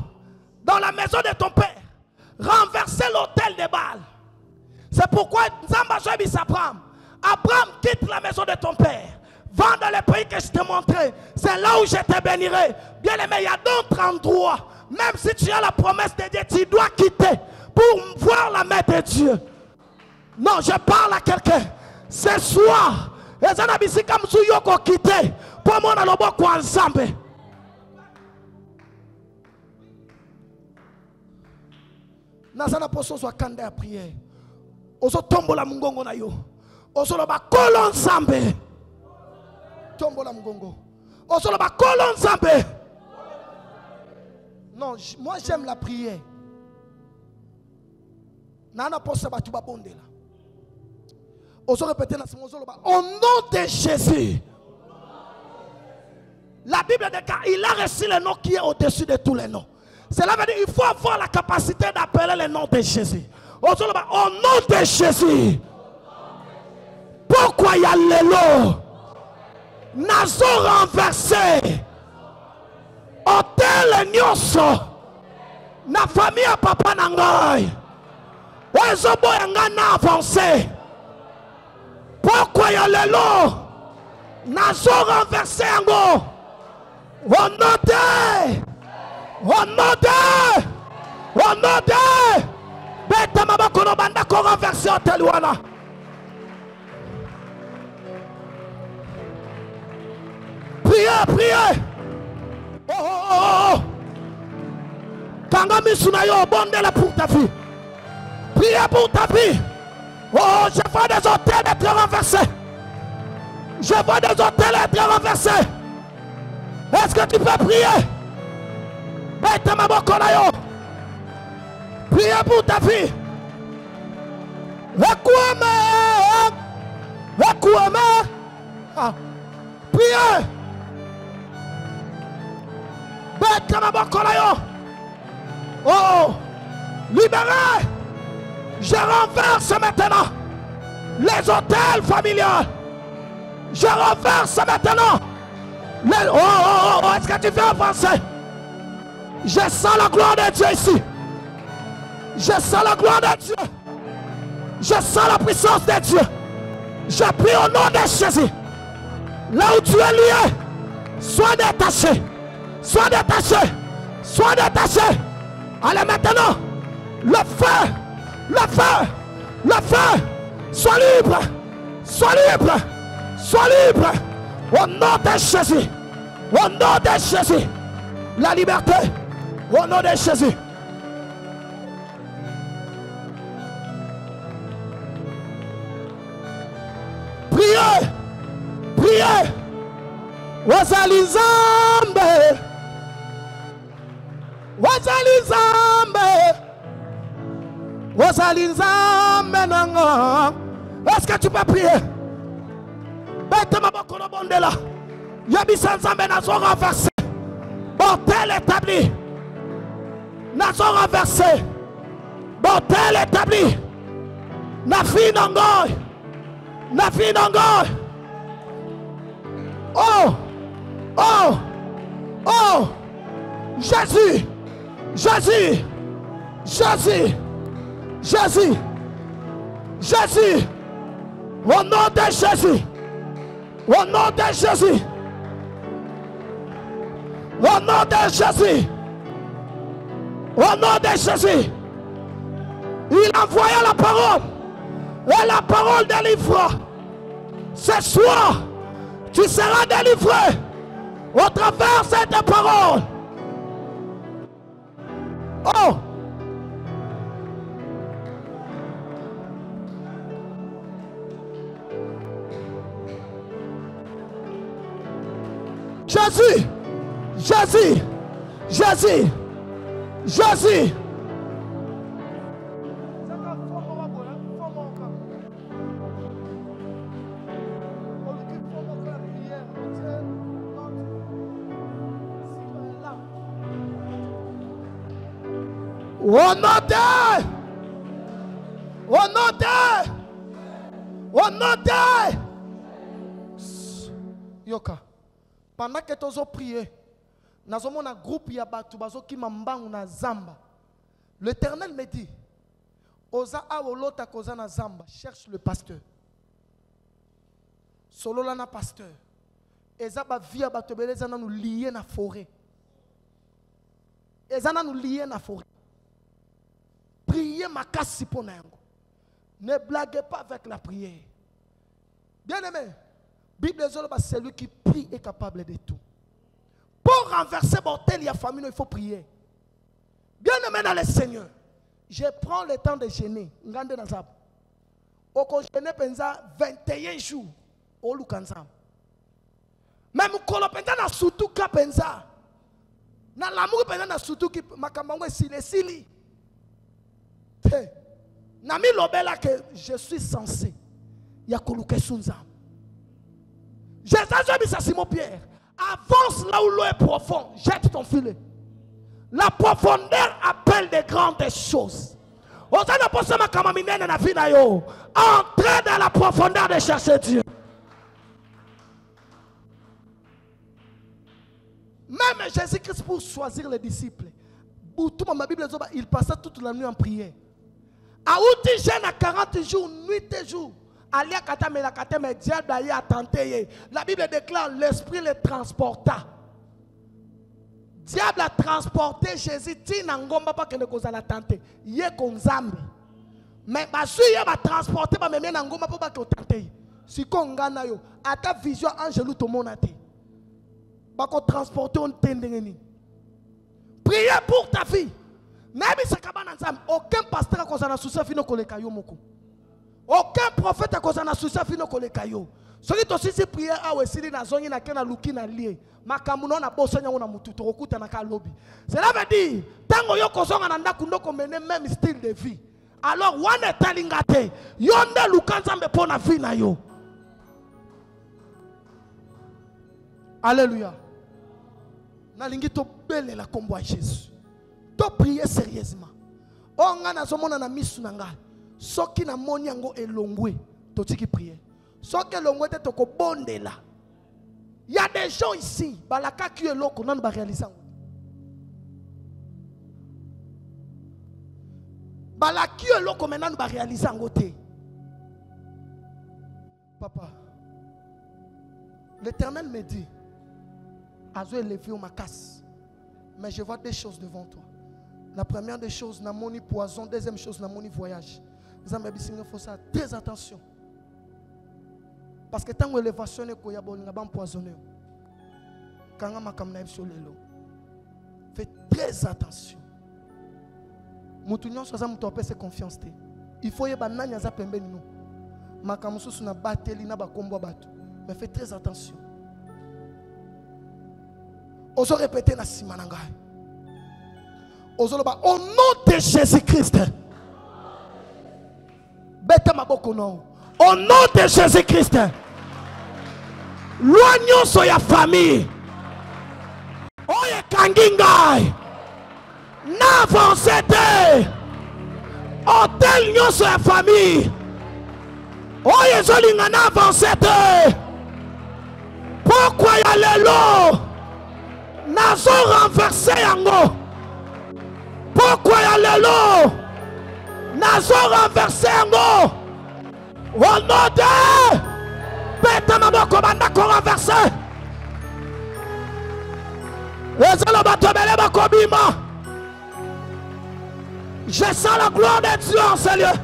dans la maison de ton père. Renverser l'hôtel de Baal. C'est pourquoi Zamba Soebisa Abraham. Abraham quitte la maison de ton père. Va dans le pays que je t'ai montré. C'est là où je te bénirai. Bien aimé, il y a d'autres endroits. Même si tu as la promesse de Dieu, tu dois quitter pour voir la main de Dieu. Non, je parle à quelqu'un. Ce soir, les anabisi comme si yoko quitter pour mon alobo kwa ensemble. Nazana poso so kanda ya prière. Oso tombola mungongo na yo. Oso loba kolo ensemble. Tombola mungongo. Oso loba kolo ensemble. Non, moi j'aime la prière. Nana posa ba tuba bonde la. Oso répéter na simozo loba au nom de Jésus. La Bible déclare il a reçu le nom qui est au-dessus de tous les noms. Cela veut dire qu'il faut avoir la capacité d'appeler le nom de Jésus. Oso loba au nom de Jésus. Pourquoi il y a l'élo? Nazo renversé. Hôtel nyonso. Na famille à papa nangai. Ozo boyanga na avancé. Pourquoi il y a l'élo? Nazo renversé yango. Honote. Honote. Honote. Beta mabako no banda ko renversé hôtel wana. Priez, priez. Oh, oh, oh, oh. Kanga misuna yo bondela pour ta vie. Priez pour ta vie. Oh, je vois des hôtels être renversés. Je vois des hôtels être renversés. Est-ce que tu peux prier? Bête ma bokona yo. Priez pour ta vie. Recuame. Recuame. Priez. Oh, libéré. Je renverse maintenant les hôtels familiaux. Je renverse maintenant les... Oh, est-ce que tu veux avancer? Je sens la gloire de Dieu ici. Je sens la gloire de Dieu. Je sens la puissance de Dieu. Je prie au nom de Jésus. Là où tu es lié, sois détaché. Sois détaché. Sois détaché. Allez maintenant. Le feu. Le feu. Le feu. Sois libre. Sois libre. Sois libre. Au nom de Jésus. Au nom de Jésus. La liberté. Au nom de Jésus. Priez. Priez. Wazali Zambe. Wazali Zambe. Wazali Zambe nanga. Est-ce que tu peux prier? Bête ma bokono bondela. Yabisa Zambe nazo renversé. Bordel établi. Nazo renversé. Bordel établi. Nafi nangoy. Nafi nangoy. Oh, oh, oh, Jésus, Jésus, Jésus, Jésus, Jésus, au nom de Jésus, au nom de Jésus, au nom de Jésus, au nom de Jésus, il envoya la parole, et la parole délivre. Ce soir, tu seras délivré Au travers de cette parole. Oh! Jésus! Jésus! Jésus! Jésus! Au nom de, Yoka, pendant que tu as prié, nous avons un groupe qui na Zamba. L'Éternel me dit, Oza awolota koza na Zamba, cherche le pasteur. Solo la na pasteur. Eza ba via ba tobele eza na nous lier na forêt. Eza na nous lier na forêt. Priez ma casse pour n'ango. Ne blaguez pas avec la prière. Bien aimé, Bible est celui qui prie est capable de tout. Pour renverser mortel, il y a famine, il faut prier. Bien aimé dans le Seigneur, je prends le temps de jeûner. Ngande nazab. Au jeûner penza 21 jours au lukanzam. Même kolo penza na sutu ka penza. Na l'amour penza na sutu ki makambango sili. Nami lobela que je suis censé. Yakoluke sunza. Jésus a Simon Pierre. Avance là où l'eau est profonde. Jette ton filet. La profondeur appelle des grandes choses. Entrez dans la profondeur de chercher Dieu. Même Jésus-Christ pour choisir les disciples. Ma Bible il passait toute la nuit en prière. A outi jeune à 40 jours, nuit et jour. La Bible déclare l'esprit le transporta. Diable a transporté Jésus. Tina ngomba pa kene kozala tante. Ye konzambi. Mais basu ye ba transporté ba meme na ngomba pa ba tante. Si kongana yo, ata vision angelu to monate. Ba ko transporter on tendengeni. Priez pour ta vie. Même si aucun pasteur a causé souci fino koleka yo moko. Aucun prophète a causé souci fino koleka yo. Celui qui si prière a wesili na zongi na kena luki na lie. Makamuno na bossa nya na mutu to okuta na ka lobby. Cela veut dire tango yo kozonga na ndaku ndoko mene même style de vie. Alors wane talingate yonde lukanzambe pona vie na yo. Alléluia. Nalingi to belle la kombo à Jésus. To prier sérieusement. On a zomona na misu nanga. Soki na moni yango elongwe to tiki prier. Soki elongwe te to ko bondela. Il y a des gens ici, balaka qui est là qu'on va réaliser. Balaka qui est là qu'on va réaliser en côté. Papa, l'Éternel me dit, Azo élevé ma casse, mais je vois des choses devant toi. La première des choses, na moni poison. Deuxième chose, na moni voyage. Les amis, il faut ça très attention. Parce que tant que l'élévation est qu'il y a un empoisonné. Quand on a faites très attention. Moutounion soit moutou apese confiance. Il faut y avoir un nanya pembe nous. Makamusu suna bateli na ba kombo batu. Mais faites très attention. Oso répéter na simananga. Oso loba au nom de Jésus-Christ. Beta maboko non. Au nom de Jésus-Christ, loignons soya famille. Oye kangingai. N'avancez. Hôtel nyon soya famille. Oye zolinga n'avancez. Pourquoi y a l'élo? Nazo renversé yango. Pourquoi y a l'élo? Nazo renversé yango. Au nom de Beta Mamoko Bandako renversé. Je sens la gloire de Dieu en ce lieu.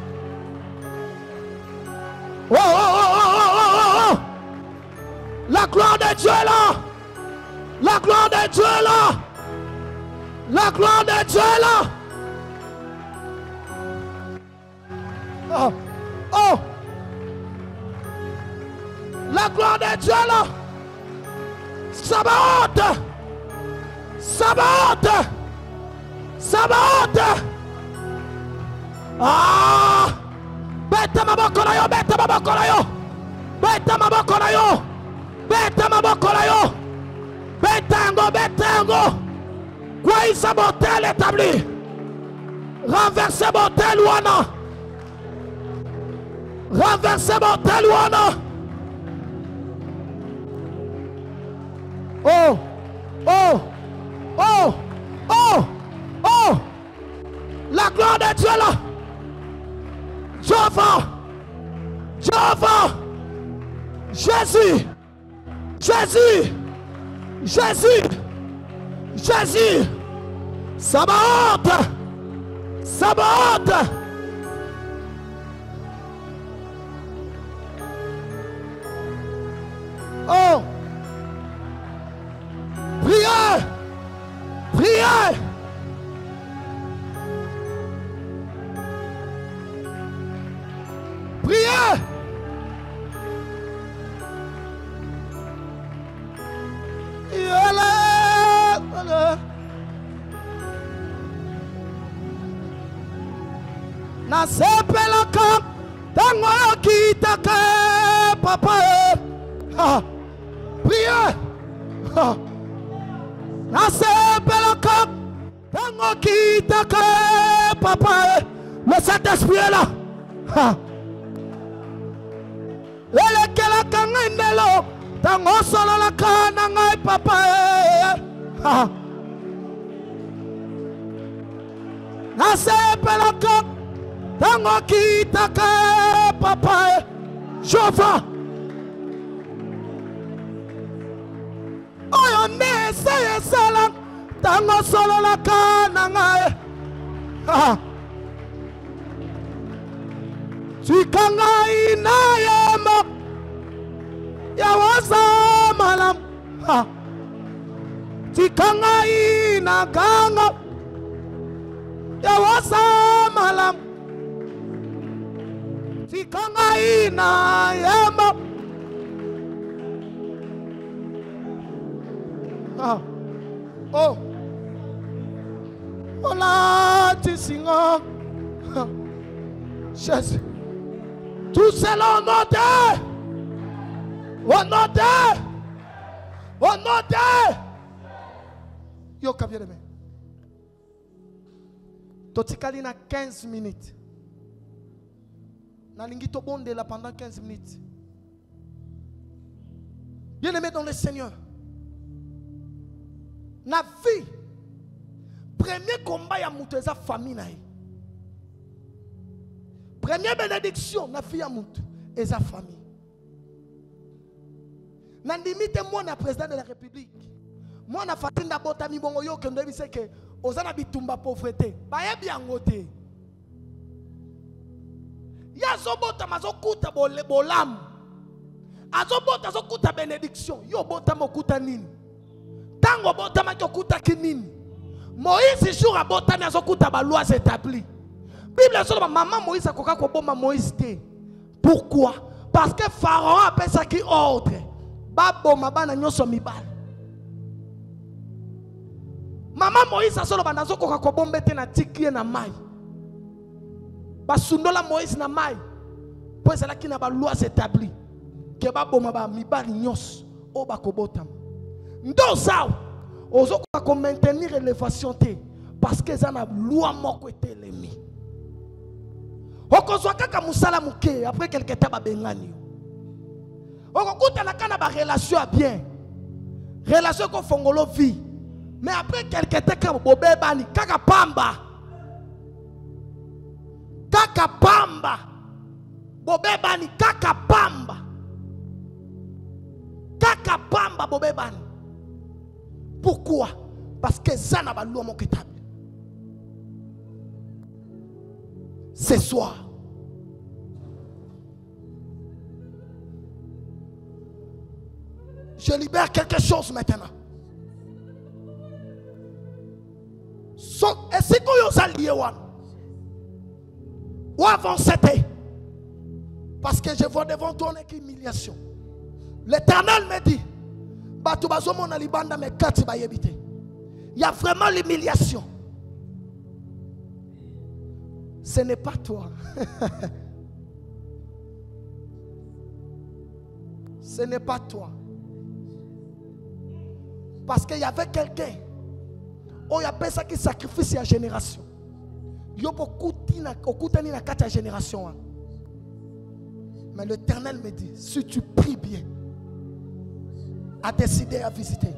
Oh, oh, oh, oh, oh, oh, oh, oh. La gloire de Dieu est là. La gloire de Dieu est là. La gloire de Dieu est là. Oh. Oh. La gloire de Dieu est là. Sabaoth. Sabaoth. Sabaoth. Ah. Beta maboko na yo. Beta maboko na yo. Beta maboko na yo. Beta maboko na yo. Betango, betango. Quoi il sabotait établi. Renversez botel wana. Renversez botel wana. Oh, oh, oh, oh, oh. La gloire de Dieu là. Jéhovah, Jéhovah, Jésus, Jésus, Jésus, Jésus, Sabaoth, Sabaoth. Oh, priez, priez. Priez. Na sepelaka tango kitaka papa. Priez. Na sepelaka tango kitaka papa. Le Saint-Esprit est là. Elekela kangindelo tango solo la kana ngai papa. Na sepelaka tango kitaka papa. Jéhovah. Oyo ne seye sala tango solo la kana ngai. Twikangai na yema ya wasa malam. Twikangai na kanga ya wasa malam. Twikangai na yema. Oh, hola tisinga. Jésus. Tout cela au nom de, au nom de, au nom de. Yo, kabye de me. Totikali na 15 minutes. Na lingi to bonde là pendant 15 minutes. Bien aimé dans le Seigneur. Na vie. Premier combat ya muteza famille na. Première bénédiction, na fille à Moutou et sa famille. Na limite moi na président de la République. Moi na fatinda bota mi bongo yo que nous devons que ozana bitumba pauvreté. Ba yebi angote. Ya zobota mazokuta bolam. Azobota zokuta bénédiction. Yo bota mokuta nini. Tango bota makokuta kinini. Moïse jour a bota na zokuta ba loi établie. Bible sur maman Moïse a koka ko bomba Moïse té. Pourquoi? Parce que Pharaon appelle ça qui ordre. Babo mabana nyoso mibal. Maman Moïse a solo banazo koka ko bomba té na tiki na mai. Basundola Moïse na mai. Pour cela qui n'a pas loi établie. Que babo maba mibal nyos o bakobotam. Ndo sao ozo ko maintenir l'élévation té parce que ça na loi moko était l'ennemi. Okozwa kaka musala muke après quelque temps ba bengani. Okokuta na kana ba relation bien. Relation ko fongolo vie. Mais après quelque temps ka bobebani kaka pamba. Kaka pamba. Bobebani kaka pamba. Kaka pamba bobebani. Pourquoi? Parce que ça n'a pas loi mon kitable. Ce soir, je libère quelque chose maintenant. Et si vous êtes lié, ou avancez. Parce que je vois devant toi une humiliation. L'Éternel me dit, il y a vraiment l'humiliation. Ce n'est pas toi. Ce n'est pas toi. Parce qu'il y avait quelqu'un. Oh, il y a ça qui sacrifie sa génération. Il y a beaucoup de génération. Mais l'Éternel me dit, si tu pries bien, a décidé à visiter.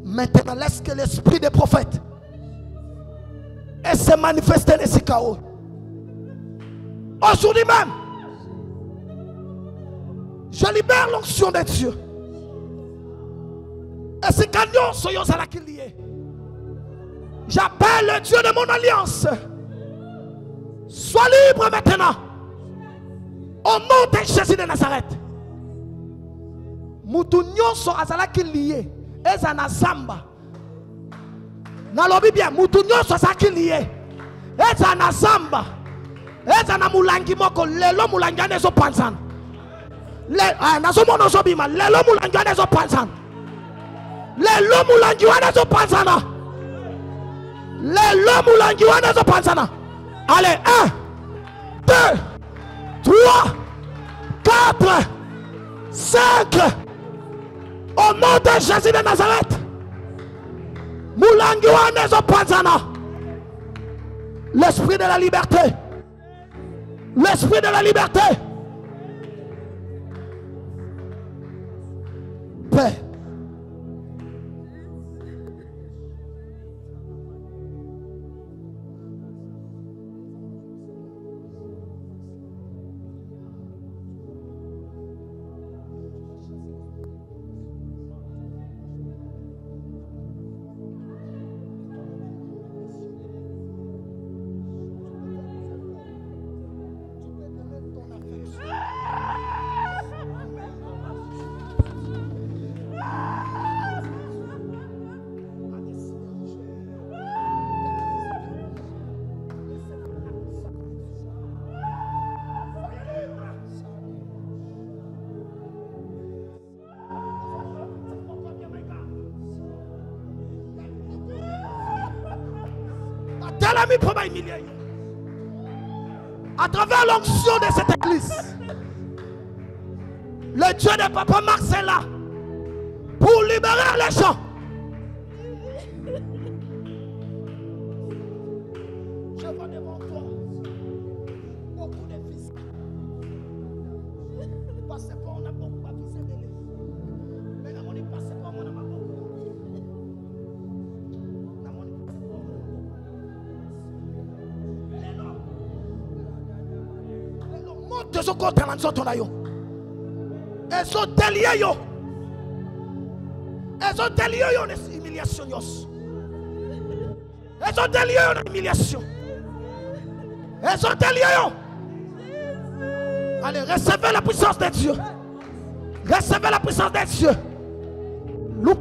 Maintenant, laisse que l'esprit des prophètes et se manifester dans ce chaos. Aujourd'hui même, je libère l'onction de Dieu. Et ce canyon soyons à la lié. J'appelle le Dieu de mon alliance. Sois libre maintenant. Au nom de Jésus de Nazareth. Moutounyon so azalaki lié. Eza na zamba. Na lobi bien. Moutounyon so azalaki lié. Eza na zamba. Eza na mulangi moko. Lelo mulangi ane zo panzan. Nazo mono zo bima. Lelo mulangi ane zo panzan. Lelo mulangi ane zo panzana. Lelo mulangi ane zo panzana. Allez, 1, 2, 3, 4, 5. Au nom de Jésus de Nazareth. Mulangi wane zo panzana. L'esprit de la liberté. L'esprit de la liberté. Paix. À travers l'onction de cette église, le Dieu de Papa Marc est là pour libérer les gens. Je vois devant toi beaucoup de fils. Parce qu'on a beaucoup à viser de lui. Mais on est passé par mon amour. De ce côté, elles sont déliées. Elles sont déliées les humiliations. Elles sont déliées les humiliations. Elles sont déliées. Allez, recevez la puissance de Dieu. Recevez la puissance de Dieu. Nous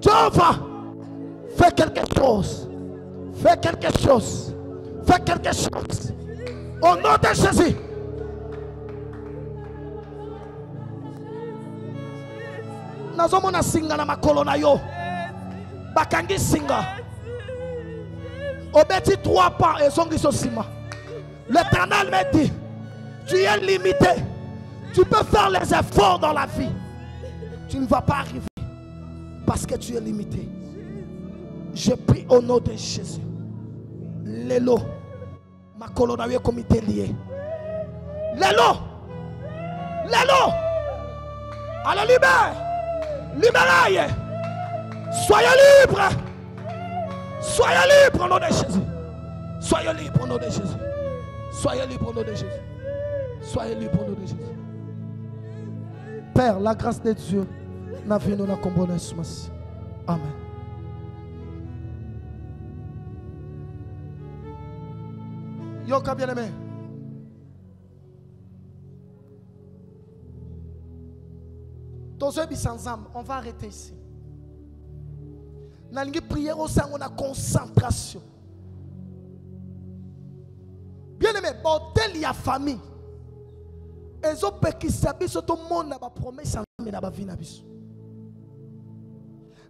Jehovah, fais quelque chose. Fais quelque chose. Fais quelque chose. Au nom de Jésus. Nazomona singa na makolo na yo. Bakangi singa. Obeti 3 pas et songi sosima. L'Éternel me dit, tu es limité. Tu peux faire les efforts dans la vie. Tu ne vas pas arriver parce que tu es limité. Je prie au nom de Jésus. Lelo. Ma colonne a eu comité lié. Lelo. Lelo. Allez, libère. Libérez. Soyez libres. Soyez libres au nom de Jésus. Soyez libres au nom de Jésus. Soyez libres au nom de Jésus. Soyez libres au nom de Jésus. Père, la grâce de Dieu n'a vu nous la combolence. Amen. Yoka bien-aimé. On va arrêter ici. Nalingi prière au sang, on a concentration. Bien aimé, bordel il y a famille. Et zo peki sabi so to monde na ba promesse mais na ba vie na biso.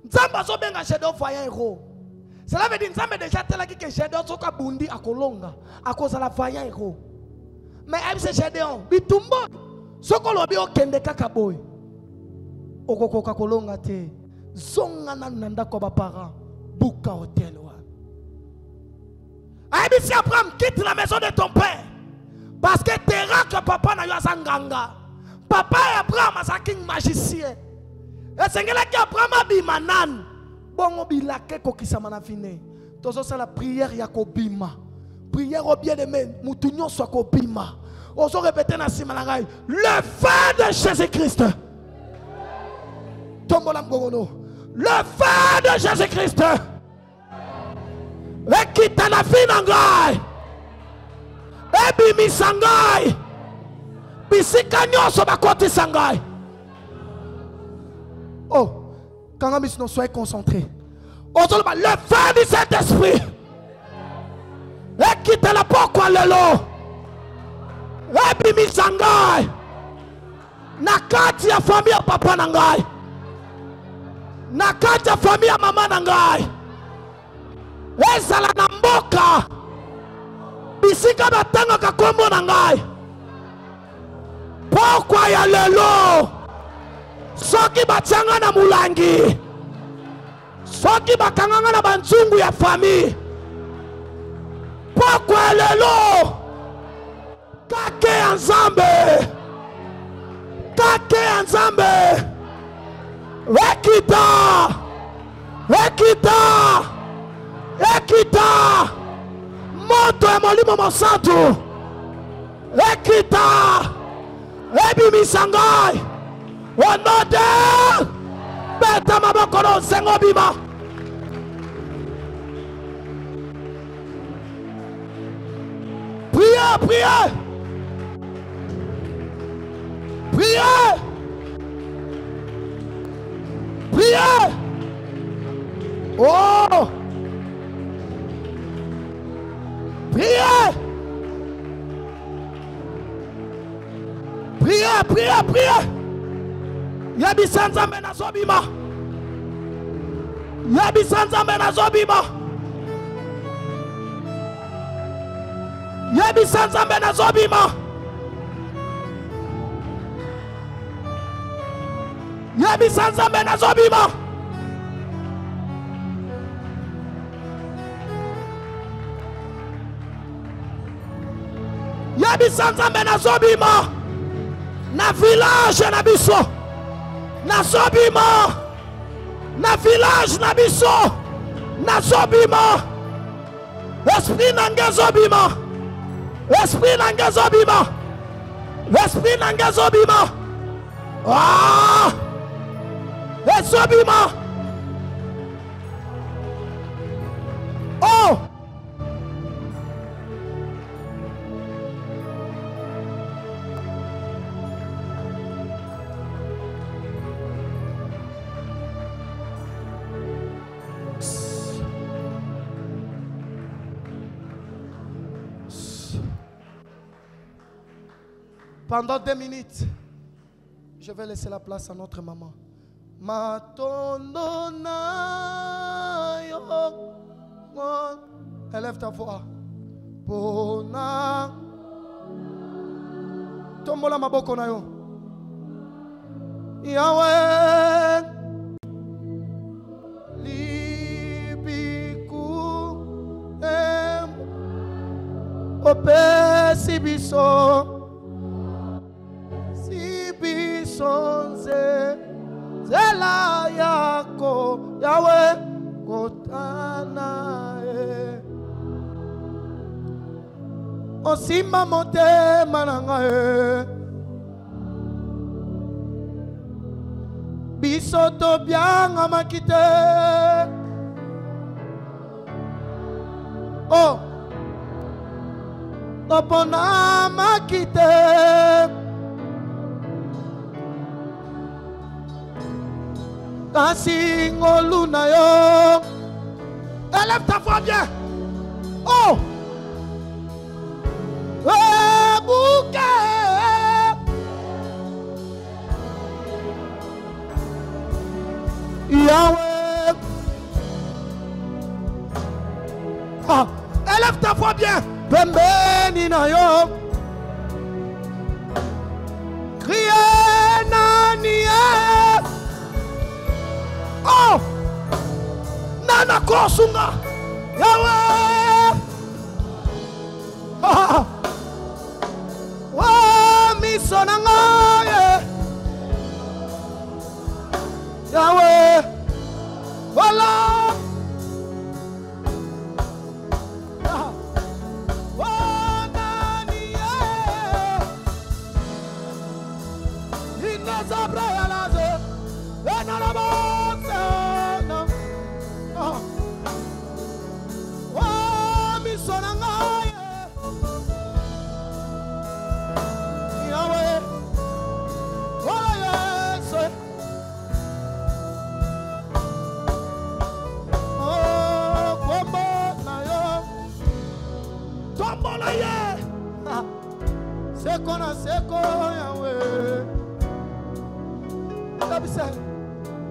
Nzamba zo benga shadow voyant héros. Cela veut dire nzamba déjà tela ki que shadow so ka bundi akolonga à cause de la voyant héros. Mais aime ce shadow bitumbo soko lobi okende kaka boy. Okoko kakolonga te. Zonga na nanda ko ba parents buka hotel wa. Aime si Abraham quitte la maison de ton père. Parce que terra que papa na yo asanganga. Papa et Abraham asaking magicien. Et c'est que Abraham abimanan. Bon obilake kokisama na fine. Tozo sa la prière ya kobima. Prière au bien-aimé, mutunyo soit kobima. Ozo répéter na simalangai. Le feu de Jésus-Christ. Tombola mgongono. Le feu de Jésus-Christ. Et quitte la fine. Ebimi sangai bisika nyonso bakoti sangai. Oh, quand nous soyons concentrés, le feu du Saint-Esprit et quitte la pourquoi le lot ebimi sangai nakati ya famille ya papa nangai nakati ya famille ya mama nangai ezala na mboka bisika batanga kakombo na ngai pourquoi ya lelo soki batianga na mulangi soki bakanganga na banzungu ya famille pourquoi lelo kake ya nzambe ekita moto ya molimo mosantu ekita ebimisa ngai onode beta maboko na osengo bima priez oh priez. Yabisa nzambe na zobima. Yabisa nzambe na zobima. Yabisa nzambe na zobima. Yabisa nzambe na zobima. Yabisa nzambe na zobima. Na village na biso. Na zobima. Na village na biso. Na zobima. Esprit nange zobima. Esprit nange zobima. Esprit nange zobima. Ah! Zobima. Oh! Pendant 2 minutes, je vais laisser la place à notre maman. Matondona yo, élève ta voix. Pona tombola maboko na yo. Yahweh libiku ope sibiso. Sonze zela yako Yahweh kotana osima motema nanga biso to byanga makite oh topona makite kasi ngolu na yo. Élève ta voix bien. Oh. Bouquet. Yahweh. Ah. Élève ta voix bien. Pembeni na yo. Crier nani. Oh. Nana kosunga. Yahweh. Ah. Oh, misonanga. Yahweh. Voilà.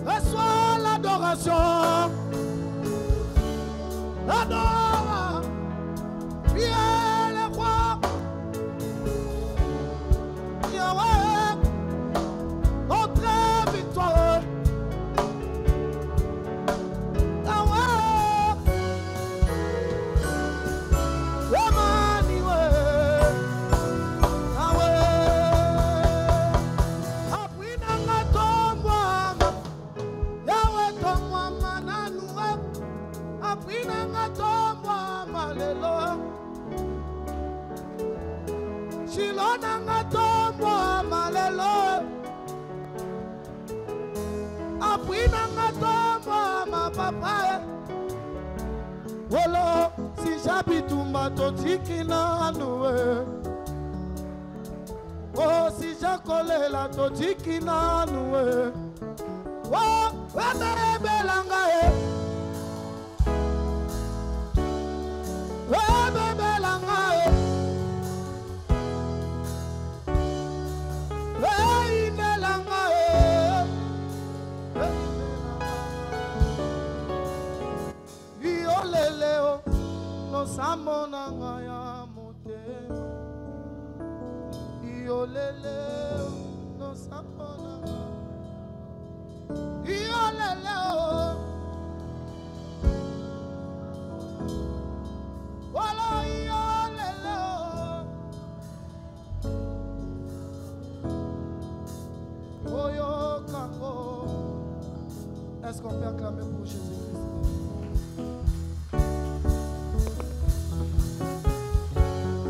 Reçois l'adoration. Adore. Priez le roi. Yahweh. Notre victoire. Yahweh. Emmanuel. Yahweh. Appui dans la tombe. Yahweh tombe mananoué. Appui dans la tombe malelo. Shilo dans la tombe malelo. Appui dans la tombe ma papa. Wolo si j'habite ma totiki na noué. Oh si j'accole la totiki na noué. Oh, belanga e. Belanga e. Belanga e. Ioleleo no samona ya mote. Ioleleo no samona. Ioleleo. Wala ioleleo. Oyo kango. Est-ce qu'on peut acclamer pour Jésus-Christ?